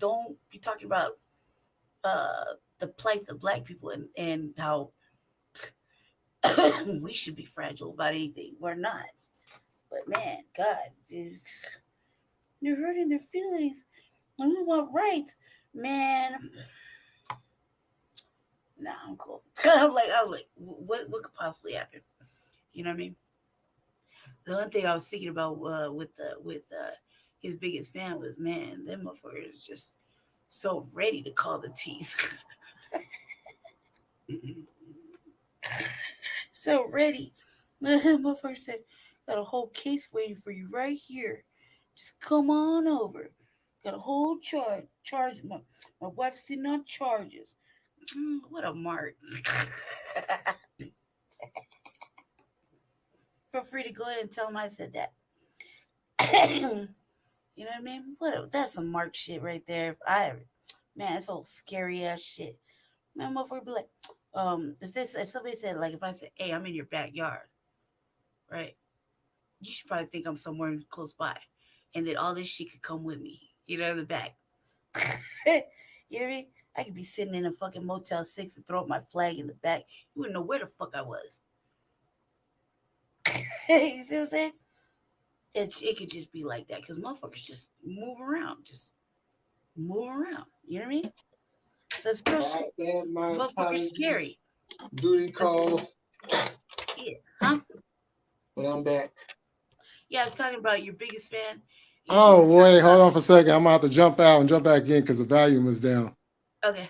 be talking about the plight of black people and how we should be fragile about anything. We're not. But man, God, dude, they're hurting their feelings. And we want rights. Man, nah, I'm cool. I was like, what could possibly happen? You know what I mean? The one thing I was thinking about with his biggest fan was, man, them motherfuckers is just so ready to call the teeth. So ready. Motherfucker said, got a whole case waiting for you right here. Just come on over. Got a whole charge. My wife's sitting on charges. What a mark. Feel free to go ahead and tell him I said that. You know what I mean? That's some mark shit right there. Man, it's all scary ass shit. Man, motherfucker be like, if somebody said, like, if I said, hey, I'm in your backyard, right? you should probably think I'm somewhere close by, and that all this shit could come with me. You know, in the back. You know what I mean? I could be sitting in a fucking Motel 6 and throw up my flag in the back. You wouldn't know where the fuck I was. You see what I'm saying? It could just be like that because motherfuckers just move around, just move around. You know what I mean? So it's real All shit. right, man. My Motherfuckers scary. apologies. Duty calls, Yeah, huh? but I'm back. Yeah, I was talking about your biggest fan. You Oh, was talking wait, hold on for a second. I'm gonna have to jump out and jump back in because the volume is down. about okay.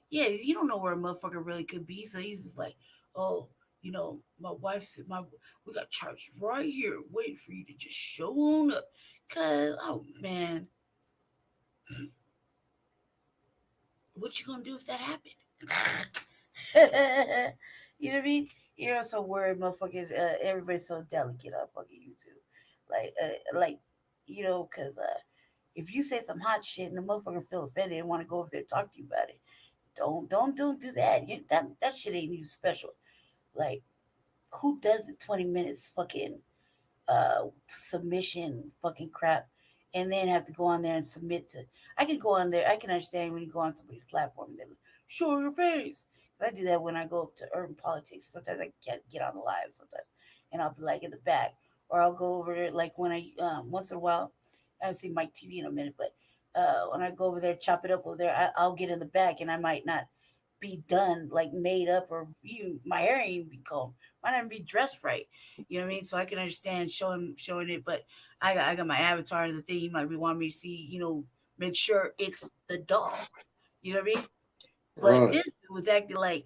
Yeah, you don't know where a motherfucker really could be. So he's just like, oh, my wife said we got charged right here, waiting for you to just show on up. Cause oh man, what you gonna do if that happened? You know what I mean? You're so worried, motherfucking. Everybody's so delicate on fucking YouTube, like, cause if you say some hot shit and the motherfucker feel offended and want to go over there and talk to you about it, don't do that. That shit ain't even special. Like, who does the 20 minutes fucking submission fucking crap and then have to go on there and submit to. I can go on there. I can understand when you go on somebody's platform and they show your face. But I do that when I go up to urban politics. Sometimes I can't get on the live sometimes, and I'll be like in the back, or I'll go over there like when I once in a while. I haven't seen Mike TV in a minute, but when I go over there, chop it up over there, I'll get in the back, and I might not be done like made up, or even my hair ain't even be combed, might not even be dressed right. You know what I mean? So I can understand showing it, but I got my avatar and the thing you might be wanting me to see. Make sure it's the doll. You know what I mean? But Right. this dude was acting like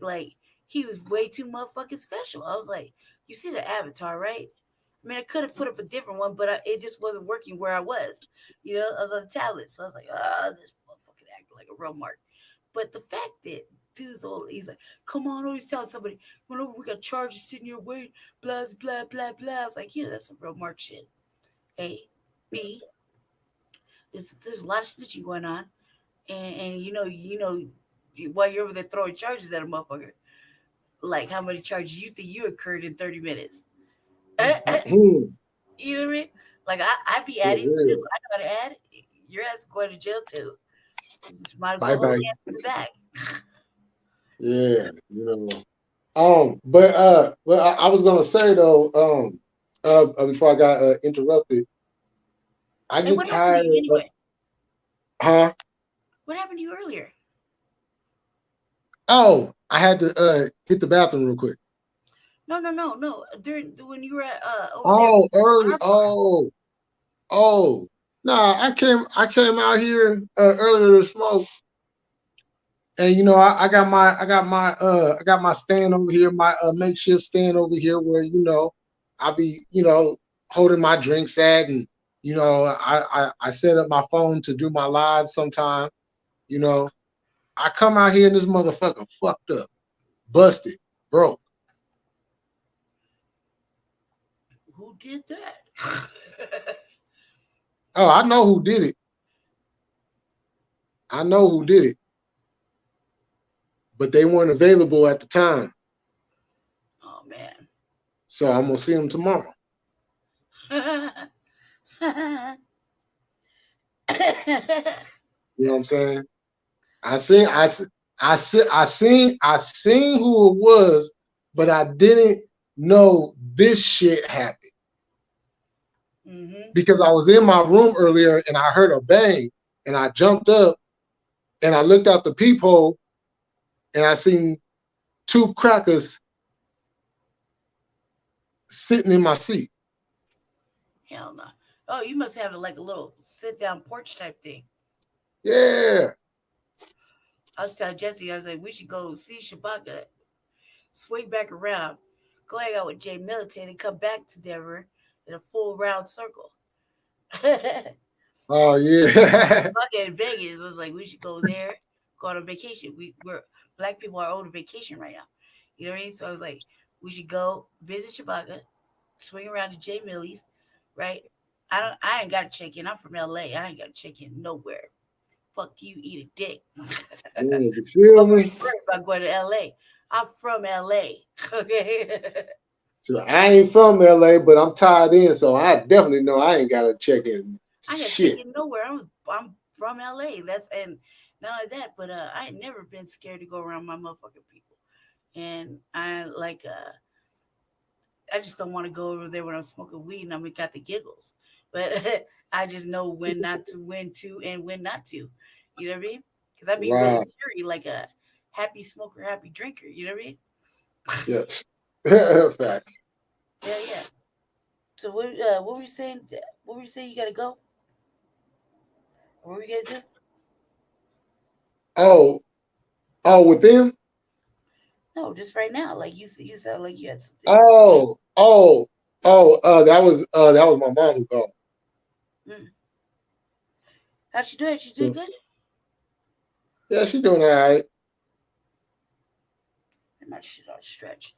he was way too motherfucking special. I was like, you see the avatar, right? I mean, I could have put up a different one, but it just wasn't working where I was. I was on the tablet, so I was like, this motherfucking acting like a real mark. But the fact that dude's all he's like, come on, always telling somebody, come on over, we got charges sitting your way, blah blah blah blah. I was like, yeah, that's some real mark shit. A, B, there's a lot of snitching going on, and while you're over there throwing charges at a motherfucker, like how many charges you think you incurred in 30 minutes? Hmm. You know what I mean? Like I be For adding too. real. I know how to add. Your ass is going to jail too. You just might as Bye well hold bye. hands in the back. Yeah, but I was gonna say though, before I got interrupted, I And get what happened to tired you of, anyway? huh? What happened to you earlier? Oh, I had to hit the bathroom real quick. No, no, no, no. During when you were at, over there Oh, on early. our farm. Oh. Nah, I came out here earlier to smoke, and I got my stand over here, my makeshift stand over here, where I be holding my drinks at, and I set up my phone to do my live sometime. You know, I come out here and this motherfucker fucked up, busted, broke. Who did that? Oh, I know who did it. I know who did it, but they weren't available at the time, Oh man. so I'm gonna see them tomorrow. You know what I'm saying? I seen, Yeah. I, s- I seen who it was, but I didn't know this shit happened Hmm. because I was in my room earlier and I heard a bang, and I jumped up and I looked out the peephole and I seen two crackers sitting in my seat. Hell no. Oh, you must have like a little sit down porch type thing. Yeah. I was telling Jesse, I was like, we should go see Shabaka, swing back around, go hang out with Jay Militant, and come back to Denver in a full round circle. Oh yeah. Shabaka in Vegas was like, we should go there, go on a vacation. We're black people are on a vacation right now. You know what I mean? So I was like, we should go visit Shabaka, swing around to Jay Millie's, right? I ain't got to check in. I'm from LA. I ain't got to check in nowhere. Fuck you, eat a dick. Yeah, you feel Motherfuckers me? worried about going to LA. I'm from LA. Okay. So I ain't from LA, but I'm tied in, so I definitely know I ain't got to check in I got to check shit. in nowhere. I'm from LA. That's and not only that, but I ain't never been scared to go around my motherfucking people. And I like I just don't want to go over there when I'm smoking weed and I'm got the giggles. But I just know when to, and when not to. You know what I mean? Because I'd be really Right. cheery, like a happy smoker, happy drinker. You know what I mean? Yes. Facts. Yeah, yeah. So what were you saying? What were you saying? You gotta go. What were you gonna do? Oh, oh, with them? No, just right now. Like you sound like you had something. Oh, oh, oh. That was my mom who called. Mm. How's she doing? She doing So, good? yeah, she doing all right. I'm not shit on stretch.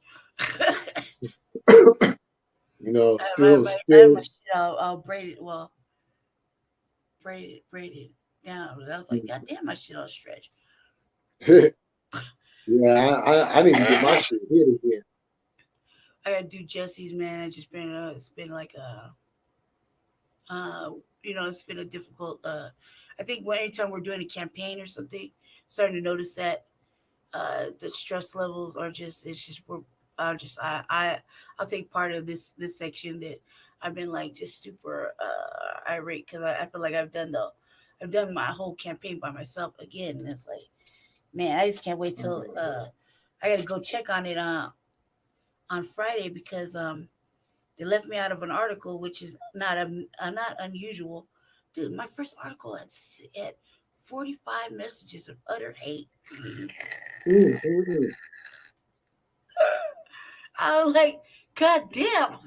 Still, I have still. my shit all braided. Well, braided down. But I was like, God damn, my shit all stretch. Yeah, I need to get my shit hit again. I gotta do Jesse's, man. I just been it's been like uh it's been a difficult I think when anytime we're doing a campaign or something, starting to notice that the stress levels are just it's just we're I'll take part of this section that I've been like just super irate because I feel like I've done my whole campaign by myself again, and it's like, man, I just can't wait till I gotta go check on it on Friday because they left me out of an article, which is not unusual. Dude, my first article at 45 messages of utter hate. Mm, mm, mm. I was like, God damn.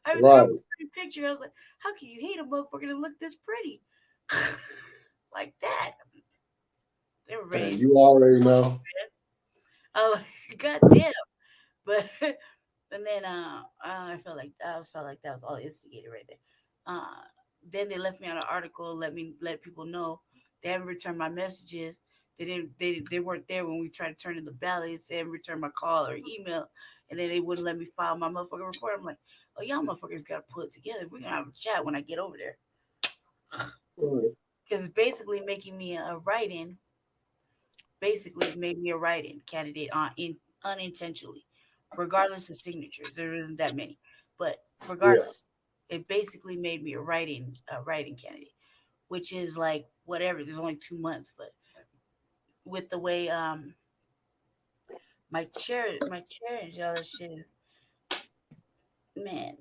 I even threw up Right. a pretty picture. I was like, how can you hate a motherfucker that look this pretty? Like that. They were And ready. you already know. I was like, God damn. But and then I felt like that was all instigated right there. Then they left me on an article, let people know they haven't returned my messages. They weren't there when we tried to turn in the ballots. They haven't returned my call or email, and then they wouldn't let me file my motherfucking report. I'm like, oh, y'all motherfuckers gotta pull it together. We're gonna have a chat when I get over there, Right. because it's basically making me a write-in. Basically, it made me a write-in candidate unintentionally, regardless of signatures. There isn't that many, but Yeah. regardless, it basically made me a writing candidate, which is like whatever. There's only 2 months, but with the way my chair and all that shit is, man,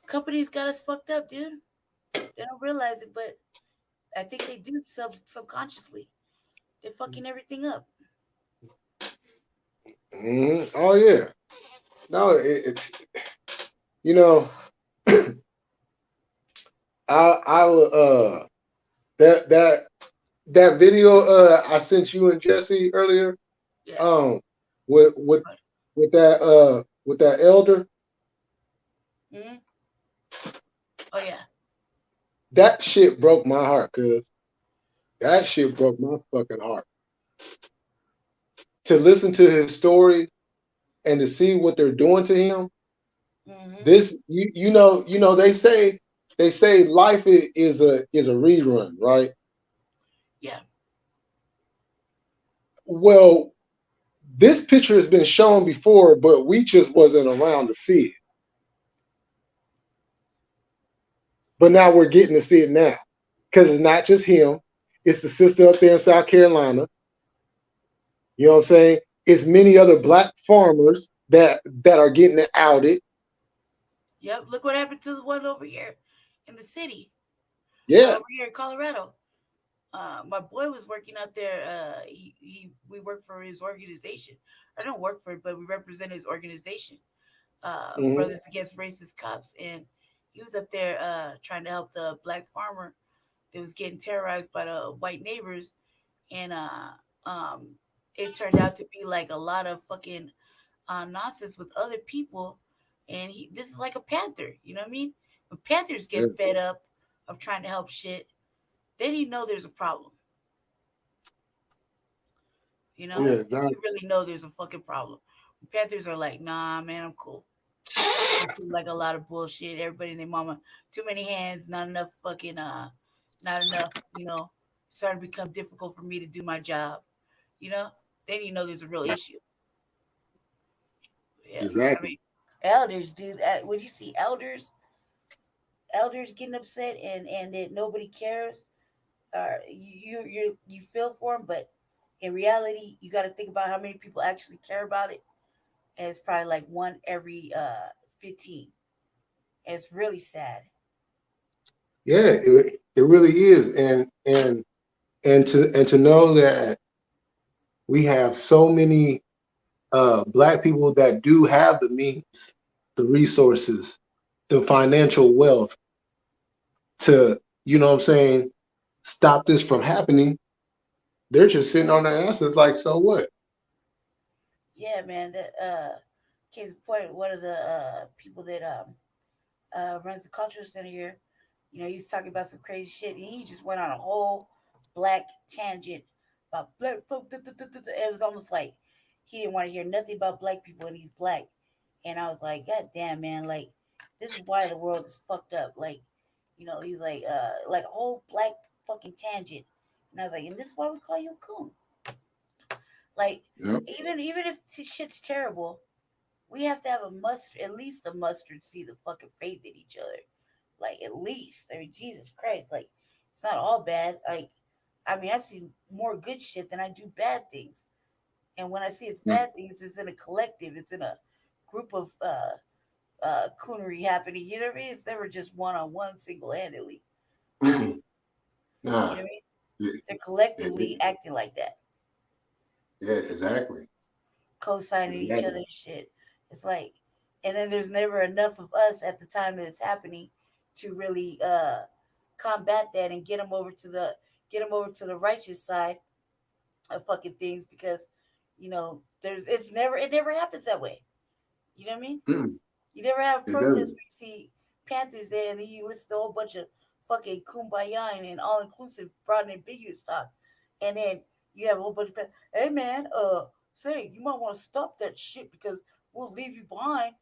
companies got us fucked up, dude. They don't realize it, but I think they do subconsciously. They're fucking everything up. Oh yeah. No, it's you know I will that that that video I sent you and Jesse earlier Yeah. um with with But, with that elder, mm-hmm. Oh yeah. that shit broke my heart, cuz that shit broke my fucking heart. To listen to his story and to see what they're doing to him. Mm-hmm. This you know they say life is a rerun, right? Yeah. Well, this picture has been shown before, but we just wasn't around to see it. But now we're getting to see it now because it's not just him; it's the sister up there in South Carolina. You know what I'm saying? It's many other black farmers that are getting outed. Yep. Look what happened to the one over here in the city. Yeah. Over here in Colorado. My boy was working out there. We work for his organization. I don't work for it, but we represent his organization, Hmm. Brothers Against Racist Cops, and he was up there trying to help the black farmer that was getting terrorized by the white neighbors, and it turned out to be like a lot of fucking nonsense with other people, and this is like a panther. You know what I mean? When panthers Yeah. get fed up of trying to help shit, then you know there's a problem. You Yeah. know, you Exactly. really know there's a fucking problem. Panthers are like, nah, man, I'm cool. It seems like a lot of bullshit. Everybody and their mama, too many hands, not enough fucking, not enough, starting to become difficult for me to do my job, you know? Then you know there's a real issue. Yeah, I Exactly. mean, elders, dude. When you see elders getting upset and that nobody cares, you feel for them, but in reality, you got to think about how many people actually care about it, and it's probably like one every 15. And it's really sad. Yeah, it really is. And to know that we have so many black people that do have the means, the resources, the financial wealth to, you know what I'm saying, stop this from happening. They're just sitting on their asses like, so what? Yeah, man. That case in point, one of the people that runs the cultural center here, he was talking about some crazy shit, and he just went on a whole black tangent about black folk. It was almost like he didn't want to hear nothing about black people, and he's black. And I was like, God damn, man, like this is why the world is fucked up. Like, he's like a whole black fucking tangent, and I was like, and this is why we call you a coon. Like, Yep. even if shit's terrible, we have to have a mustard, at least a mustard seed of fucking faith in each other. Like, at least. I mean, Jesus Christ. Like, it's not all bad. Like, I mean, I see more good shit than I do bad things. And when I see it's bad things, it's in a collective. It's in a group of coonery happening. You know what I mean? It's never just one on one, single handedly. Mm-mm. You Nah. know what I mean? Yeah, They're yeah, collectively acting like that, yeah, exactly. co-signing each Exactly. other's shit. It's like, and then there's never enough of us at the time that it's happening to really combat that and get them over to the righteous side of fucking things, because it never happens that way. You know what I mean? Mm-mm. You never have It protests doesn't. where you see Panthers there, and then you listen to a whole bunch of fucking kumbaya and all inclusive, broad and ambiguous talk, and then you have a whole bunch of hey man, say you might want to stop that shit because we'll leave you behind.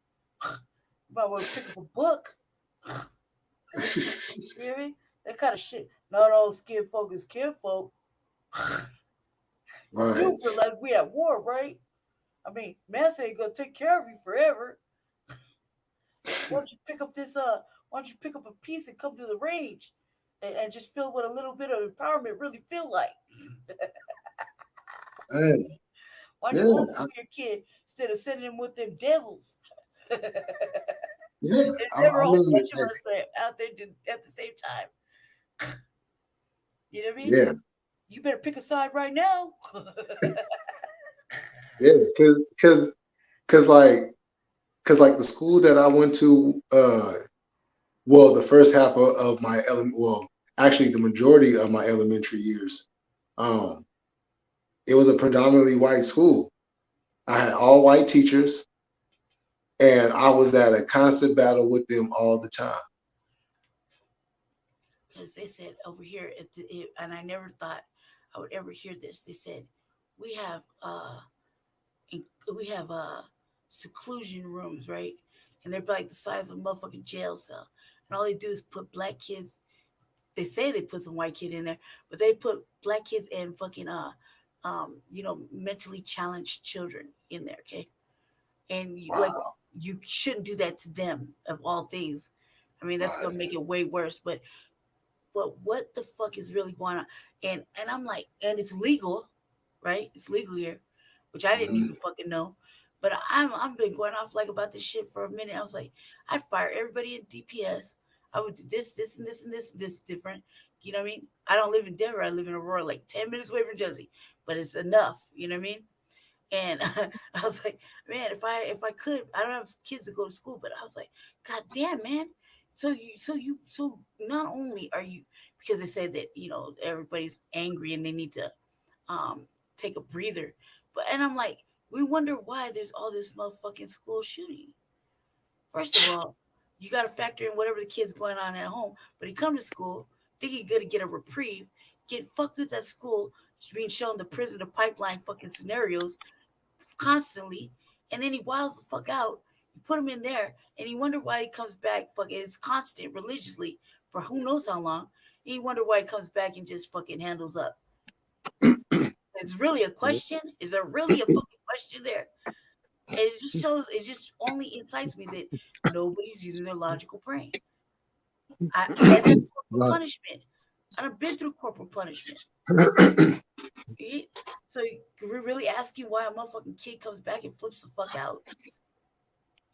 You might want to pick up a book. You know what I mean? That kind of shit. Not all skin folk is kin folk. You do Right. realize we at war, right? I mean, man ain't gonna take care of you forever. Why don't you pick up this why don't you pick up a piece and come to the range and just feel what a little bit of empowerment really feel like? Man, Why don't you yeah, homeschool your kid instead of sending him with them devils? There's yeah. never I a whole mean, bunch of us out there at the same time. You know what I mean? yeah, You better pick a side right now. yeah, cause like, the school that I went to, well, the first half of my well, actually the majority of my elementary years, um, it was a predominantly white school. I had all white teachers, and I was at a constant battle with them all the time. Because they said over here, and I never thought I would ever hear this. They said we have in, we have seclusion rooms, right? And they're like the size of a motherfucking jail cell. And all they do is put black kids. They say they put some white kid in there, but they put black kids and fucking mentally challenged children in there. Okay, and Wow. you shouldn't do that to them of all things. I mean, that's Right. gonna make it way worse. But what the fuck is really going on? And I'm like, and it's legal, right? It's legal here, which I didn't Mhm. even fucking know. But I've been going off like about this shit for a minute. I was like, I'd fire everybody in DPS. I would do this, and this, and this different. You know what I mean? I don't live in Denver. I live in Aurora, like 10 minutes away from Jersey. But it's enough. You know what I mean? And I was like, man, if I could, I don't have kids to go to school, but I was like, God damn, man. So not only are you, because they said that everybody's angry and they need to um take a breather, but and I'm like, we wonder why there's all this motherfucking school shooting. First of all, you got to factor in whatever the kid's going on at home, but he come to school thinking he's gonna get a reprieve, get fucked with at school, being shown the prison to pipeline fucking scenarios constantly, and then he wiles the fuck out. You put him in there, and you wonder why he comes back. Fucking, it's constant religiously for who knows how long. And you wonder why he comes back and just fucking handles up. It's really a question. Is there really a fucking question there? And it just shows. It just only incites me that nobody's using their logical brain. And that's corporal Right. punishment. I've been through corporal punishment. Right? So we're really asking why a motherfucking kid comes back and flips the fuck out.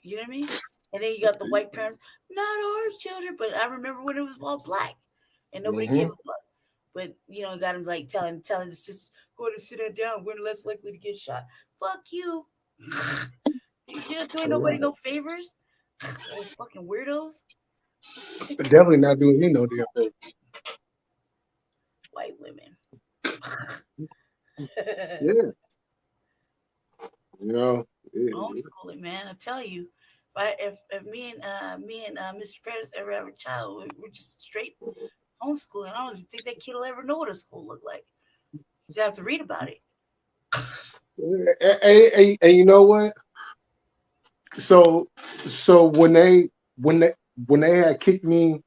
You know what I mean? And then you got the white parents, not our children. But I remember when it was all black, and nobody gave Hmm. a fuck. But got him like telling the sisters, go to sit that down. We're less likely to get shot. Fuck you. You're not doing nobody Right. no favors. Little fucking weirdos. Just take a break. Definitely not doing me no damn favor. White women. Yeah. You know. Homeschooling, man. I tell you, if me and Mr. Paris ever have a child, we're just straight homeschooling. I don't even think that kid will ever know what a school looked like. You have to read about it. And you know what? So so when they had kicked me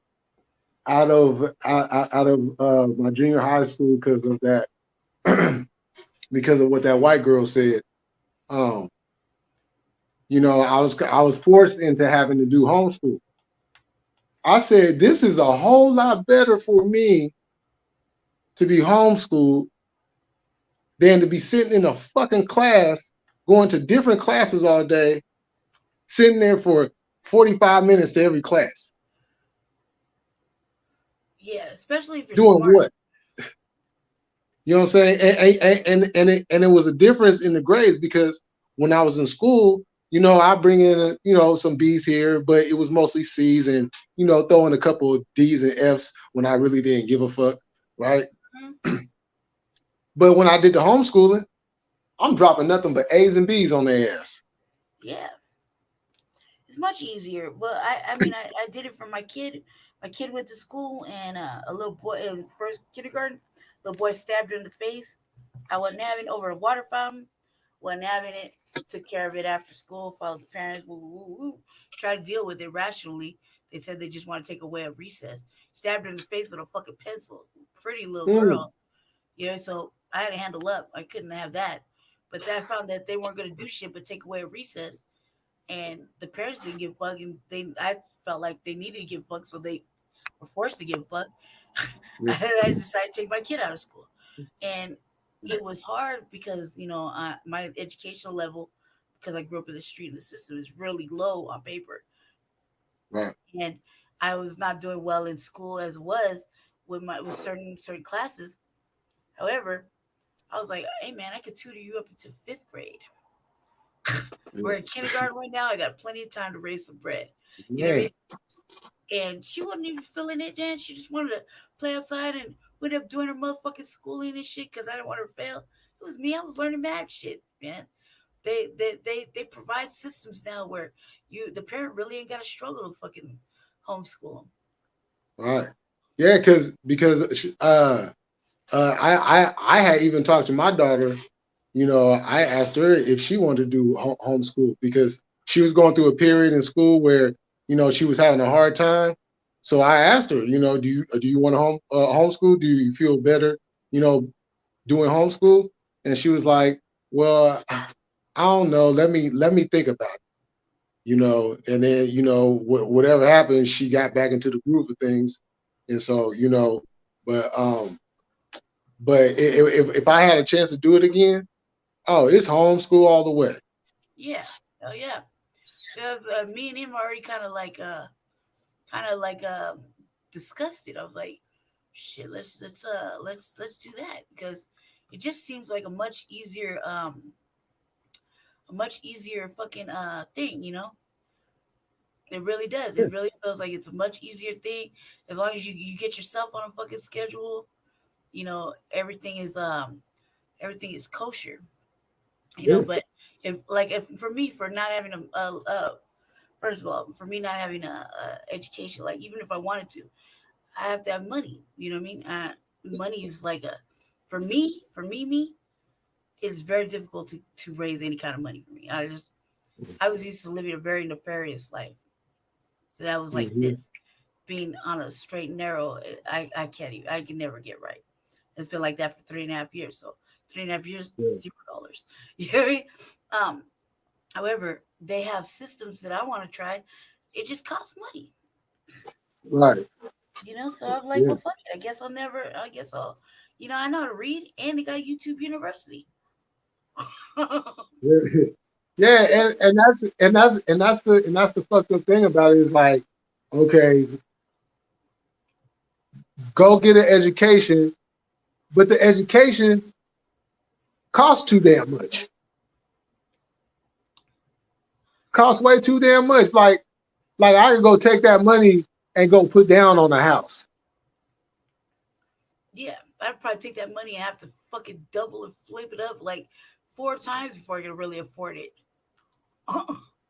out of my junior high school because of that because of what that white girl said, um, I was forced into having to do homeschool. I said this is a whole lot better for me to be homeschooled than to be sitting in a fucking class, going to different classes all day, sitting there for 45 minutes to every class. Yeah, especially if you're Doing smart. what? You know what I'm saying? And it was a difference in the grades because when I was in school, I bring in some B's here, but it was mostly C's and throwing a couple of D's and F's when I really didn't give a fuck, right? Mhm. But when I did the homeschooling, I'm dropping nothing but A's and B's on their ass. Yeah, it's much easier. But I did it for my kid. My kid went to school, and a little boy in first kindergarten, little boy stabbed her in the face. I wasn't having over a water fountain. Wasn't having it. Took care of it after school. Followed the parents. Woo, woo, woo. Tried to deal with it rationally. They said they just want to take away a recess. Stabbed her in the face with a fucking pencil. Pretty little Mm, girl. So I had to handle up. I couldn't have that. But then I found that they weren't gonna do shit but take away a recess, and the parents didn't give a fuck, and I felt like they needed to give a fuck, so they were forced to give a fuck. yeah, I decided to take my kid out of school, and it was hard because my educational level, because I grew up in the street and the system is really low on paper, right, and I was not doing well in school as it was with certain classes. However, I was like, hey man, I could tutor you up into fifth grade. We're yeah, in kindergarten right now. I got plenty of time to raise some bread. You know what I man, mean? And she wasn't even feeling it then. She just wanted to play outside and we ended up doing her motherfucking schooling and shit because I didn't want her to fail. It was me. I was learning mad shit, man. They provide systems now where the parent really ain't got to struggle to fucking homeschool them. right, yeah, because I had even talked to my daughter. I asked her if she wanted to do homeschool because she was going through a period in school where she was having a hard time. So I asked her, do you want to homeschool? Do you feel better, you know, doing homeschool? And she was like, well, I don't know. Let me think about it. And then whatever happened, she got back into the groove of things, and so but if I had a chance to do it again, oh, it's homeschool all the way. Yeah, hell yeah. Because me and him already kind of like discussed it. I was like, shit, let's do that because it just seems like a much easier fucking thing, It really does. Yeah, It really feels like it's a much easier thing as long as you get yourself on a fucking schedule. Everything is kosher. yeah, But if for me for not having a first of all for me not having a education, like even if I wanted to, I have to have money. You know what I mean? Money is like a for me, it's very difficult to raise any kind of money for me. I just I was used to living a very nefarious life. So that was like Hmm. this. Being on a straight and narrow, I can't even, I can never get right. It's been like that for 3.5 years. So 3.5 years, Yeah. $0. You know what I mean? Um, However, they have systems that I want to try. It just costs money, Right. So I'm like, Yeah. well, fuck it. I guess I'll never. I guess I'll. I know how to read, and they got YouTube University. Yeah. Yeah, and that's the fucked up thing about it is like, okay, go get an education, but the education costs too damn much. Costs way too damn much. Like I can go take that money and go put down on a house. Yeah, I'd probably take that money and have to fucking double and flip it up like 4 times before I can really afford it.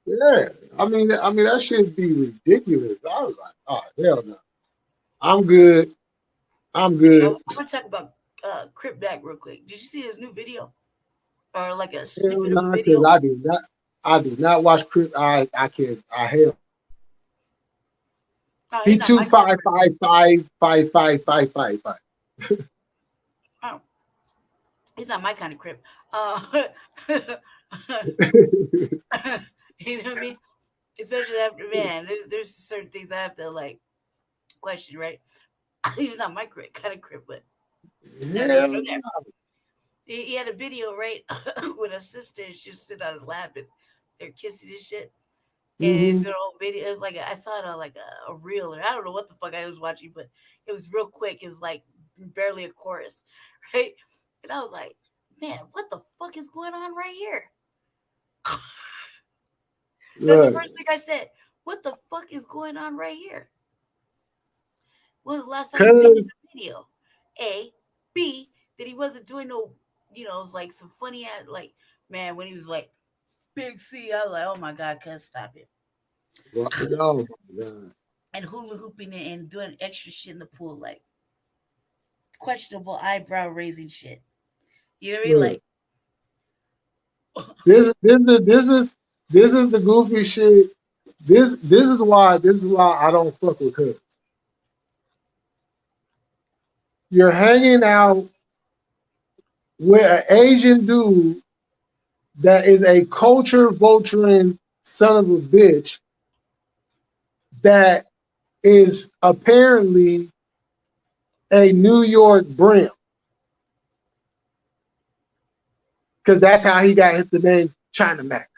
Yeah, I mean that should be ridiculous. I was like, oh hell no, I'm good. I'm I good. want to talk about Crip Back real quick. Did you see his new video or like a Hell snippet of a no, because video? I do not watch Crip. I can't. I hell. Oh, he's He not two my kind of five Crip. five five five five five five five. Oh, he's not my kind of Crip. Uh, you know what I mean? Especially after, man, there's certain things I have to like question, right? He's not my kind of Crip, but neither here nor Hell there. He had a video, right, with a sister, and she was sitting on his lap, and they're kissing and shit. no. And the Hmm. whole video, it was like I saw it on like a reel, or I don't know what the fuck I was watching, but it was real quick. It was like barely a chorus, right? And I was like, man, what the fuck is going on right here? That's the Look, first thing I said. What the fuck is going on right here? When was the last time you cause finished a video? A, B, that he wasn't doing no, it was like some funny ass, like, man, when he was like, Big C, I was like, oh my God, cuz stop it. well, oh my god. And hula hooping and doing extra shit in the pool, like questionable eyebrow raising shit. You know what I mean? Look, Like, this is the goofy shit. This is why I don't fuck with her. You're hanging out with an Asian dude that is a culture vulturing son of a bitch that is apparently a New York brim because that's how he got hit the name China Mac.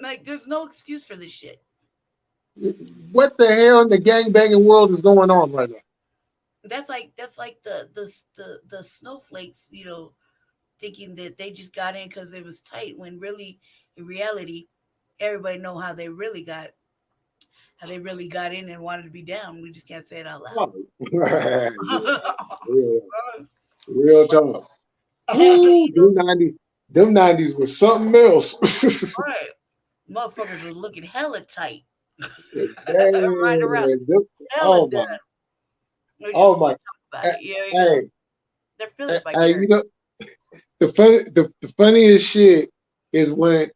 like there's no excuse for this shit. What the hell in the gangbanging world is going on right now? That's like the snowflakes, thinking that they just got in because it was tight when really, in reality, everybody know how they really got in and wanted to be down. We just can't say it out Oh, yeah, loud. real, real talk. Ooh, you know, them 90s was something else. right? Motherfuckers was looking hella tight, riding around Man, hella oh my, done. We just oh want my. to talk about Hey, it. Yeah, hey, their feelings by hey, Gary. the funniest shit is when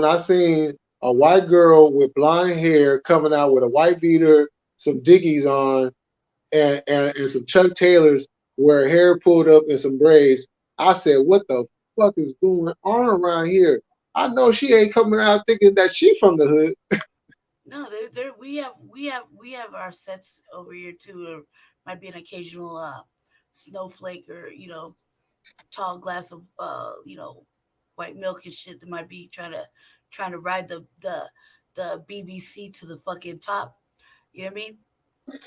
I seen a white girl with blonde hair coming out with a white beater, some Dickies on, and some Chuck Taylors with her hair pulled up and some braids. I said, "What the fuck is going on around here?" I know she ain't coming out thinking that she from the hood. No, there we have our sets over here too. Or might be an occasional snowflake or tall glass of white milk and shit that might be trying to ride the BBC to the fucking top. You know what I mean?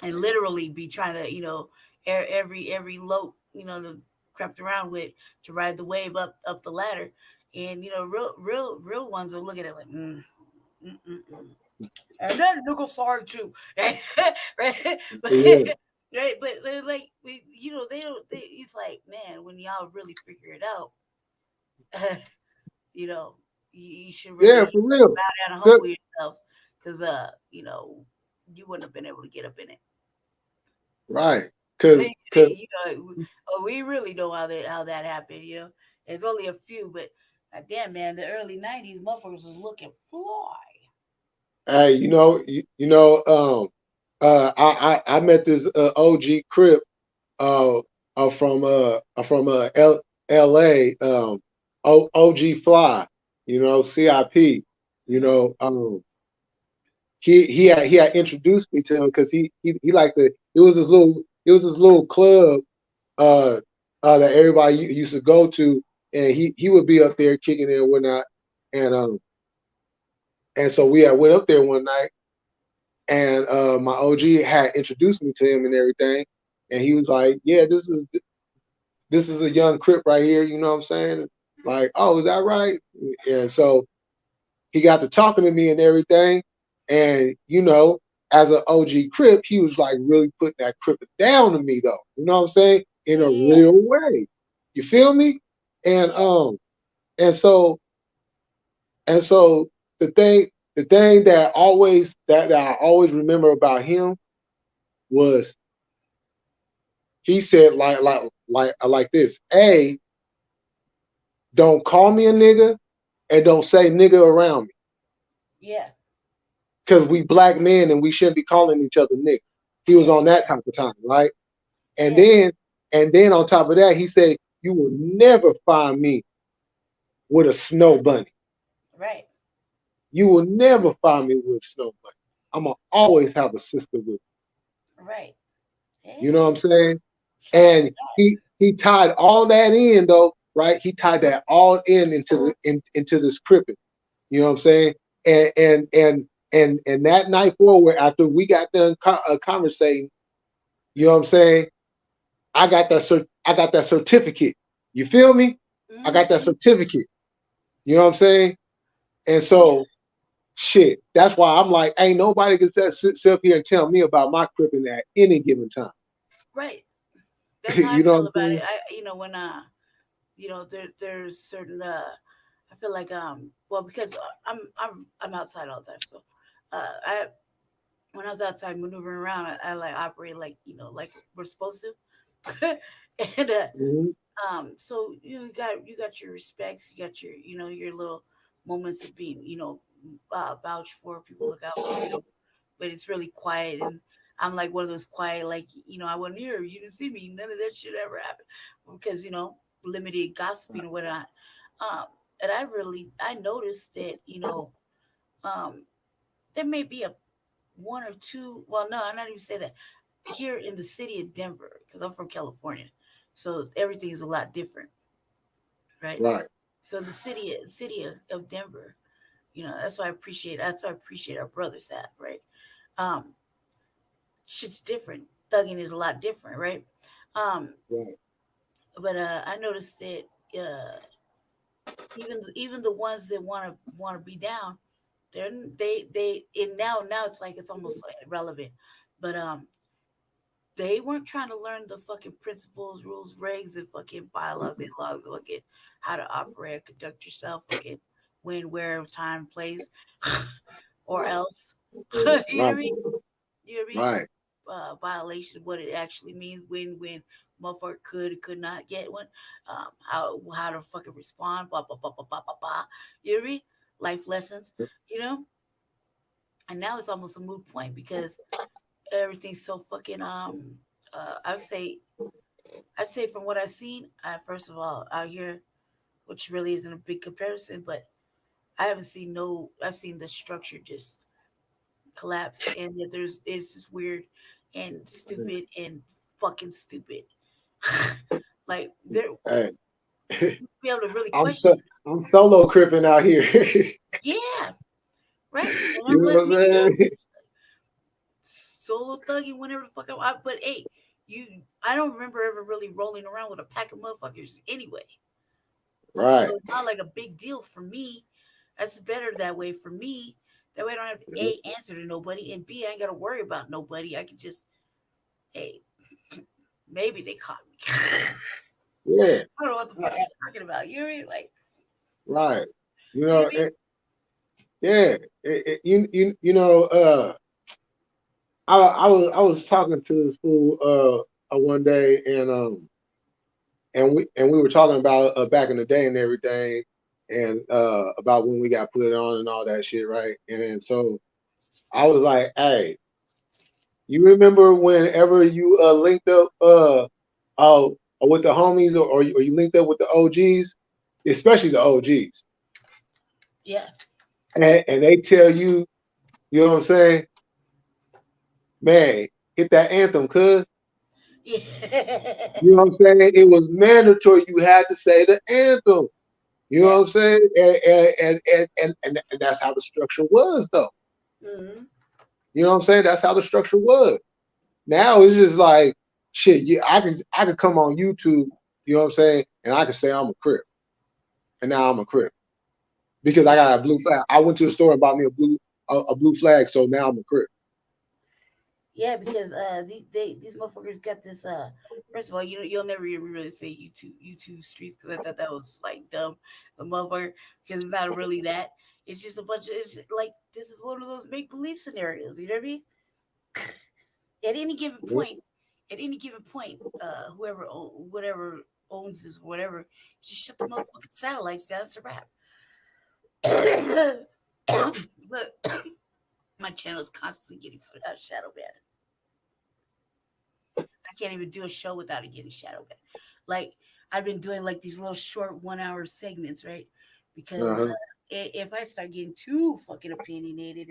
And literally be trying to every lope to crept around with to ride the wave up the ladder. And real ones are looking at it like mm, mm, mm. And then nigga sorry too, right? Right, but, Yeah, right, but like they don't. It's like, man, when y'all really figure it out, you know, you should yeah, really for real. bow down and Good. humble yourself, because you wouldn't have been able to get up in it. Right. cause cause You know, we really know how that happened. You know, there's only a few, but damn man, the early '90s motherfuckers was looking fly. hey, I met this OG Crip from LA, OG Fly, CIP, you Mm-hmm. know, he had introduced me to him because he liked the it was this little club uh that everybody used to go to, and he would be up there kicking it and whatnot, and and so we had went up there one night, and my OG had introduced me to him and everything, and he was like, yeah, this is a young Crip right here, you know what I'm saying? Like, oh, is that right? And so he got to talking to me and everything. And, as an OG Crip, he was like really putting that Crip down to me though. You know what I'm saying? In a Yeah, real way. You feel me? And yeah, and so and so the thing that I always remember about him was he said like this. A, don't call me a nigga and don't say nigga around me. yeah, Because we black men and we shouldn't be calling each other nigga. He was yeah, on that type of time, right? And yeah. then and then on top of that, he said, you will never find me with a snow bunny. Right, You will never find me with a snow bunny. I'm gonna always have a sister with me. right. You know what Hey, I'm saying? shout out to And that. he tied all that in though, right? He tied that all into this cripping. You know what I'm saying? And that night forward, after we got done conversating, you know what I'm saying? I got that certificate. You feel me? I got that Mm-hmm. certificate. You know what I'm saying? And Yeah, so shit. That's why I'm like, ain't nobody can sit up here and tell me about my cripping at any given time. right. That's how I You know what feel I'm about it. saying? When there's certain I feel like well because I'm outside all the time, so I when I was outside maneuvering around, I like operate like like we're supposed to, and Mm-hmm. so you got your respects, you got your little moments of being vouch for people, look out for but it's really quiet, and I'm like one of those quiet, like I wasn't here, you didn't see me, none of that shit ever happened because limited gossiping or whatnot. Um, and I noticed that um there may be a one or two. Well, no, I'm not even say that here in the city of Denver because I'm from California, so everything is a lot different, right? Right. So the city of Denver, that's why I appreciate our brothers at, right? Um, shit's different. Thugging is a lot different, right? Um, Right. but I noticed that even the ones that want to be down, they and now it's like it's almost like irrelevant, but they weren't trying to learn the fucking principles, rules, regs, and fucking bylaws and laws, fucking how to operate, conduct yourself, fucking when, where, time, place, or else. You know what I Right. mean? You know what I mean? Right. Violation, what it actually means, when motherfucker could not get one, how to fucking respond, blah blah blah blah blah blah blah. You know what I mean? Life lessons, you know. And now it's almost a moot point because everything's so fucking I'd say from what I've seen, first of all, out here, which really isn't a big comparison, but I haven't seen no. I've seen the structure just collapse, and that it's just weird and stupid and fucking stupid. Like there Hey, used to be able to really I'm question. so I'm solo cripping out here. Yeah, right. And You I'm know like, what I'm me too. saying? Solo thugging whenever the fuck but hey, I don't remember ever really rolling around with a pack of motherfuckers anyway. Right. So it's not like a big deal for me. That's better that way for me. That way I don't have to A, answer to nobody, and B, I ain't got to worry about nobody. I can just, hey, maybe they caught me. Yeah. I don't know what the fuck you're talking about. You know what I mean? Like, Right. You you know know, what I mean? yeah. You know, I was talking to this fool. one day, and we were talking about back in the day and everything, and about when we got put on and all that shit, right? And then so I was like, hey, you remember whenever you linked up with the homies, or you linked up with the OGs, especially the OGs, Yeah. and they tell you, you know what I'm saying, man, hit that anthem, cuz. Yeah. You know what I'm saying? It was mandatory. You had to say the anthem. You know Yeah. what I'm saying? And that's how the structure was, though. Hmm. You know what I'm saying? That's how the structure was. Now it's just like shit. Yeah, I could come on YouTube. You know what I'm saying? And I could say I'm a Crip, and now I'm a Crip because I Yeah. got a blue flag. I went to the store and bought me a blue flag, so now I'm a Crip. Yeah, because these motherfuckers got this. First of all, you'll never even really say YouTube streets because I thought that was like dumb, the motherfucker, because it's not really that. It's just a bunch of it's like this is one of those make believe scenarios. You know what I mean? At any given Yep. point, whoever whatever owns this whatever, just shut the motherfucking satellites down. It's a wrap. But my channel is constantly getting shadow banned. I can't even do a show without it getting shadow banned. Like I've been doing like these little short 1 hour segments, right? Because Uh-huh. if I start getting too fucking opinionated,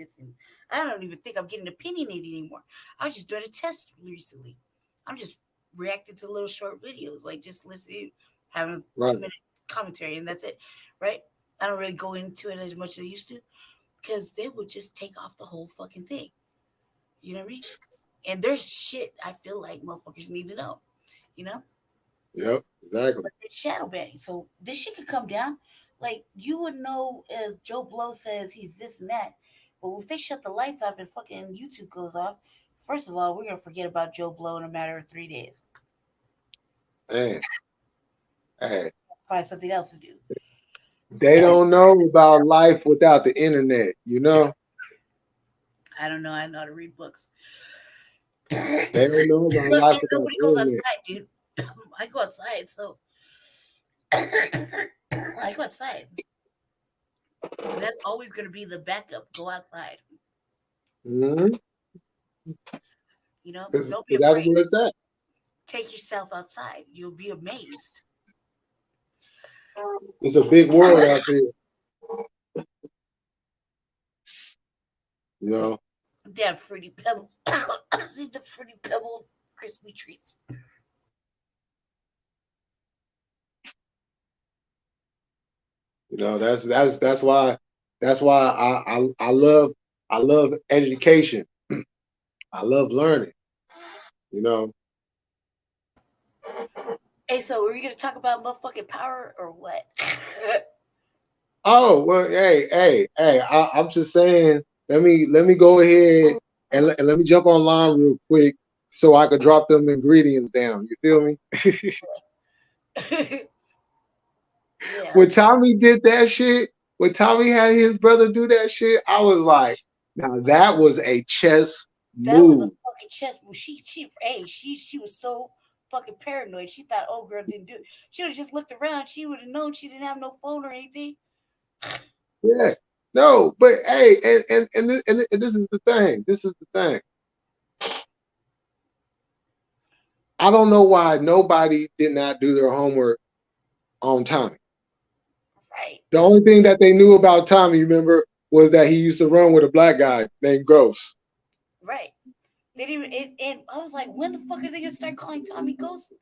I don't even think I'm getting opinionated anymore. I was just doing a test recently. I'm just reacting to little short videos, like just listening, having a Right. 2 minute commentary, and that's it, right? I don't really go into it as much as I used to because they would just take off the whole fucking thing. You know what I mean? And there's shit I feel like motherfuckers need to know. You know, Yep. Exactly. but it's shadow banning, so this shit could come down. Like you would know if Joe Blow says he's this and that, but if they shut the lights off and fucking YouTube goes off, first of all, we're gonna forget about Joe Blow in a matter of 3 days. Man. Hey, Find something else to do. they don't know about life without the internet. You know, I don't know. I know how to read books. they don't know about life without Nobody the goes internet. outside, dude. I go outside, so I go outside. And that's always going to be the backup. Go outside. Mm-hmm. Don't be That's afraid. where it's at. Take yourself outside. You'll be amazed. It's a big world out there. You know. Damn fruity pebble. See the fruity pebble crispy treats. You know. That's why I love education. I love learning. You know. Hey, so are we gonna talk about motherfucking power or what? Oh well, hey! I'm just saying. Let me go ahead and let me jump online real quick so I could drop them ingredients down. You feel me? Yeah, When Tommy did that shit, when Tommy had his brother do that shit, I was like, now that was a chess that was a move. fucking chess move. She was so fucking paranoid. She thought old girl didn't do it. She would have just looked around. She would have known she didn't have no phone or anything. Yeah. No, but hey, and this is the thing. This is the thing. I don't know why nobody did not do their homework on Tommy. Right, The only thing that they knew about Tommy, remember, was that he used to run with a black guy named Gross. right. They didn't even, and I was like, when the fuck are they gonna start calling Tommy Ghost?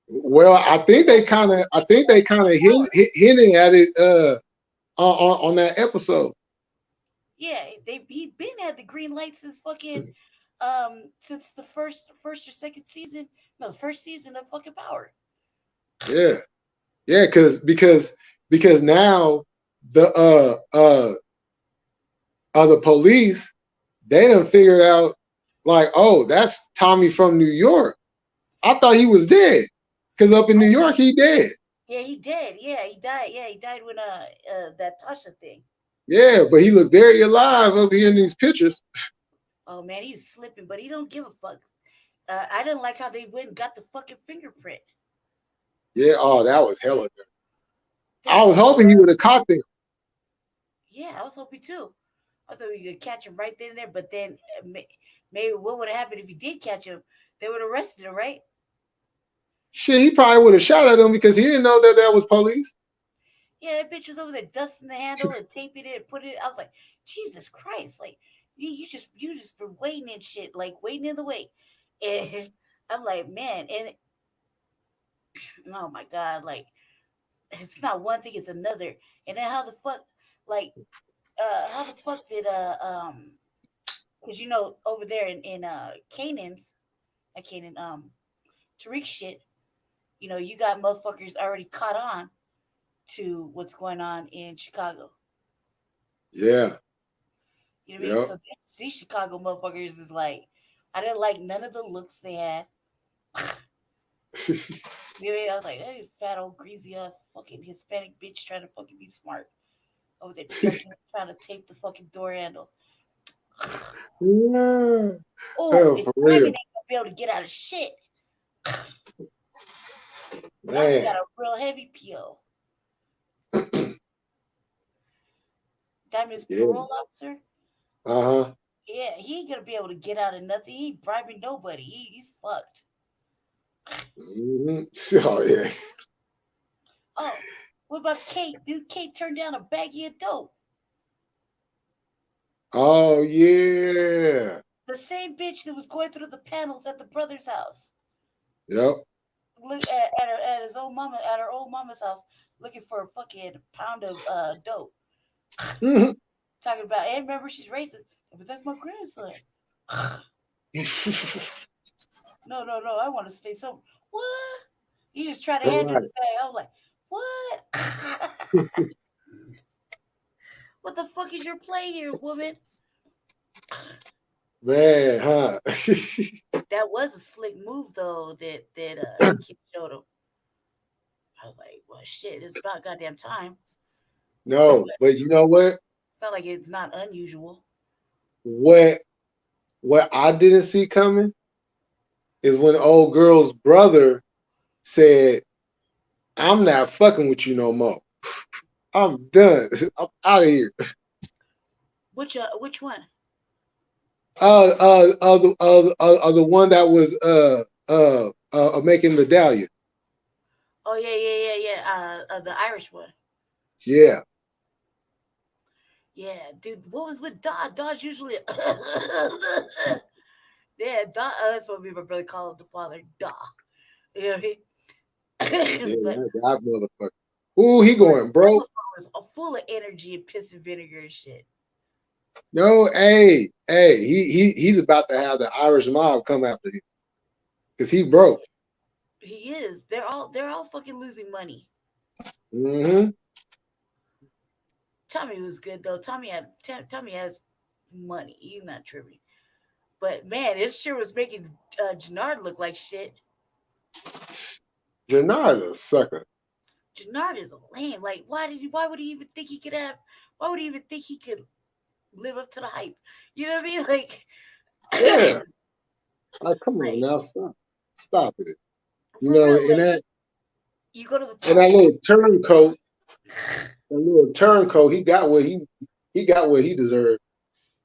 Well, I think they kind of hinting at it on that episode. Yeah, he'd been at the green light since fucking since the first or second season. No, the first season of fucking Power. Yeah, yeah, because now the the police, they done figured out like, oh, that's Tommy from New York. I thought he was dead because up in New York he dead. Yeah, he did. Yeah, he died. Yeah, he died when that Tasha thing. Yeah, but he looked very alive up here in these pictures. Oh man, he was slipping, but he don't give a fuck. I didn't like how they went and got the fucking fingerprint. Yeah, oh, that was hella good. I That's was hoping he would have caught them. Yeah, I was hoping too. I thought we could catch him right then and there, but then maybe what would have happened if you did catch him? They would have arrested him, right? Shit, he probably would have shot at them because he didn't know that that was police. Yeah, that bitch was over there dusting the handle and taping it and putting it. I was like, Jesus Christ! Like you just been waiting and shit, like waiting in the wait. And I'm like, man, and oh my god, like if it's not one thing, it's another. And then how the fuck, like, how the fuck did because over there in Canaan's, Canaan, Tariq shit, you got motherfuckers already caught on to what's going on in Chicago. Yeah, You know what I mean? yep. So these Chicago motherfuckers is like, I didn't like none of the looks they had. You know what I mean? I was like, hey, fat old greasy ass fucking Hispanic bitch trying to fucking be smart over there ducking, trying to tape the fucking door handle. Yeah. Oh, Oh, and for Diamond real. ain't gonna be able to get out of shit. Diamond got Man. a real heavy PO. Diamond's Yeah. parole officer. Uh-huh. Yeah, he ain't gonna be able to get out of nothing. He ain't bribing nobody. He's fucked. Hmm. Oh yeah. Oh, what about Kate, dude? Kate turned down a baggie of dope. Oh yeah. The same bitch that was going through the panels at the brother's house. Yep. Look at his old mama at her old mama's house, looking for a fucking pound of dope. Mhm. Talking about, hey, remember she's racist, but that's my grandson. No, no, no. I want to stay so. What? You just try to hand her the Right. bag. I was like, what? What the fuck is your play here, woman? Man, huh? That was a slick move though. That the kid showed him. I was like, well, shit. It's about goddamn time. But No, but you know what? it's not like it's not unusual. What what I didn't see coming is when the old girl's brother said, I'm not fucking with you no more. I'm done. I'm out of here. Which one? The one that was making the dahlia. Oh yeah, yeah, yeah, yeah. The Irish one. Yeah. Yeah, dude. What was with Dodge? Dodge usually. Yeah, Dodge. That's what we would really call him, the father. Duh. You know what I Yeah, mean? But that motherfucker. Ooh, he boy, going, that bro. motherfucker was full of energy and piss and vinegar and shit. No, hey, he's about to have the Irish mob come after him because he broke. He is. They're all fucking losing money. Hmm. Tommy was good though. Tommy has money. He's not tripping. But man, it sure was making Jannard look like shit. Jannard a sucker. Jannard is a lame. Like, why would he even think he could have? Why would he even think he could live up to the hype? You know what I mean? Like, Yeah. Like, come on like now, stop it. You for know, real. and Like, that you go to the and that pool. little turncoat, he got what he deserved.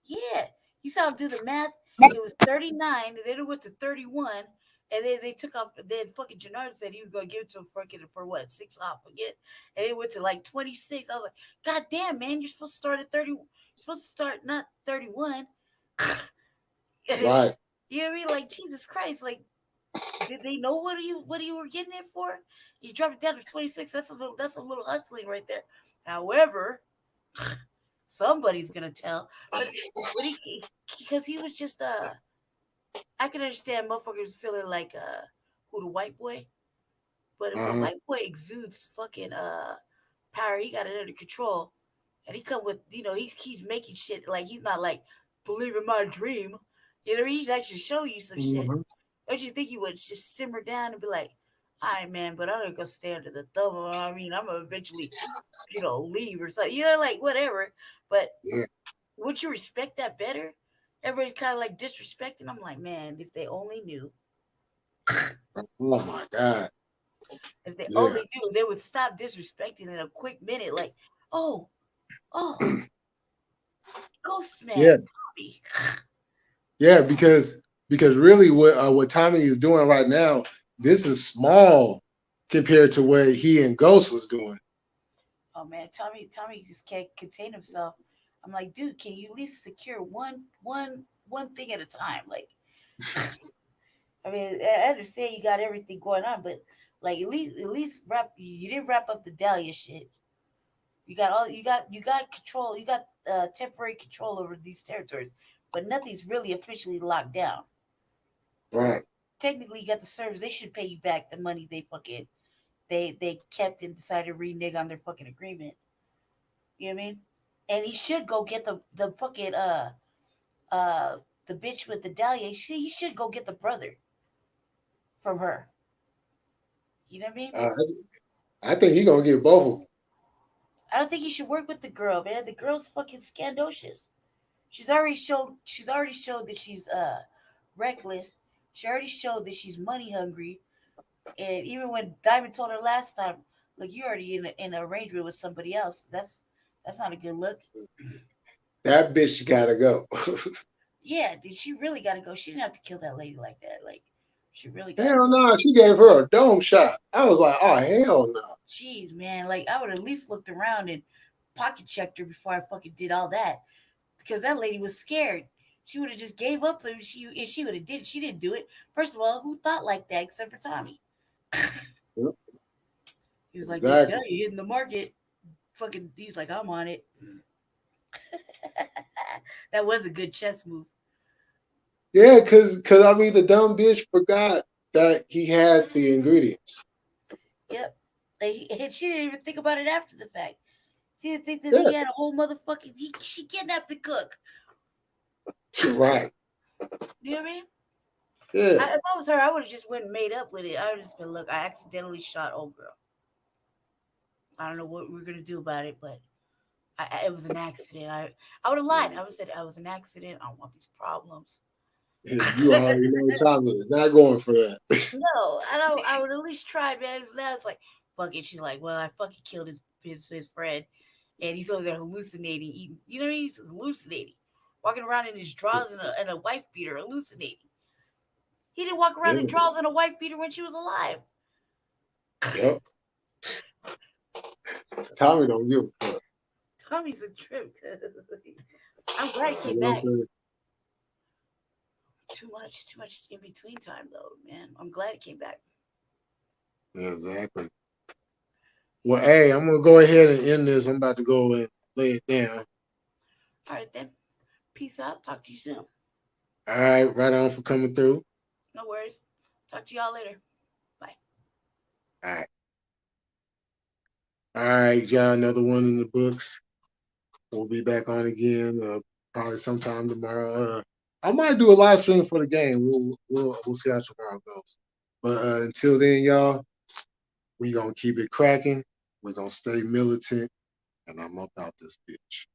Yeah, you saw him do the math. It was 39, and then it went to 31, and then they took off. Then fucking Jannard said he was gonna give it to him for what 6 off again, and it went to like 26. I was like, God damn, man, you're supposed to start at 30. You're supposed to start not 31. Right. You know what I mean? Like Jesus Christ, like did they know what you were getting it for? You drop it down to 26. That's a little hustling right there. However, somebody's gonna tell, but he because he was just I can understand motherfuckers feeling like who the white boy, but if the Uh-huh. white boy exudes fucking power, he got it under control, and he come with he's making shit like he's not like believe in my dream, you know what I mean? He's actually show you some shit. Mhm. Don't you think he would just simmer down and be like, all right, man, but I'm gonna stay under the thumb. I mean, I'm gonna eventually, leave or something. Like whatever. But Yeah. would you respect that better? Everybody's kind of like disrespecting. I'm like, man, if they only knew. Oh my God. If they Yeah. only knew, they would stop disrespecting in a quick minute. Like, oh, oh, Ghost Yeah. Man, Tommy. Yeah. Because really, what Tommy is doing right now, this is small compared to what he and Ghost was doing. Oh man, Tommy just can't contain himself. I'm like, dude, can you at least secure one thing at a time? Like, I mean, I understand you got everything going on, but like at least wrap. You didn't wrap up the Dahlia shit. You got control. You got temporary control over these territories, but nothing's really officially locked down. Right. Technically, you got the servers. They should pay you back the money they kept and decided to renege on their fucking agreement. You know what I mean? And he should go get the fucking uh the bitch with the dahlia. He should go get the brother from her. You know what I mean? Uh, I think he gonna get both of them. I don't think he should work with the girl, man. The girl's fucking scandalous. She's already showed that she's reckless. She already showed that she's money hungry. And even when Diamond told her last time, look, you already in an arrangement with somebody else. That's not a good look. That bitch gotta go. Yeah, dude, she really got to go. She didn't have to kill that lady like that. Like, she really got to Hell go. no, she gave her a dome shot. I was like, oh hell no. Jeez, man. Like, I would at least looked around and pocket checked her before I fucking did all that. Because that lady was scared. She would have just gave up if she would have did it. She didn't do it. First of all, who thought like that except for Tommy? Yep, He was like, that exactly. dahlia hitting the market. Fucking, he's like, I'm on it. That was a good chess move. Yeah, cause I mean the dumb bitch forgot that he had the ingredients. Yep. And she didn't even think about it after the fact. She didn't think that Yeah, he had a whole motherfucking. She kidnapped the cook. right. You know what I mean? Yeah, If I was her, I would have just went and made up with it. I would have just been, look, I accidentally shot old girl. I don't know what we're gonna do about it, but it was an accident. I would have lied. I would have said I was an accident. I don't want these problems. you already know Tommy is not going for that. No, I don't. I would at least try, man. Now it's like, fuck it. She's like, well, I fucking killed his friend, and he's over there hallucinating. Eating, you know what I mean? He's hallucinating, walking around in his drawers and a wife beater, hallucinating. He didn't walk around in Yeah, drawers and a wife beater when she was alive. yep. Tommy don't give a fuck. Tommy's a trip. I'm glad he You came know what I'm back. saying? Too much in between time though, man. I'm glad he came back. Yeah, exactly. Well, Yeah. hey, I'm gonna go ahead and end this. I'm about to go and lay it down. All right then. Peace out. Talk to you soon. All right, right on for coming through. No worries. Talk to y'all later. Bye. All right, all right, John. Another one in the books. We'll be back on again probably sometime tomorrow. I might do a live stream for the game. We'll see how tomorrow goes. But until then, y'all, we gonna keep it cracking. We're gonna stay militant, and I'm about this bitch.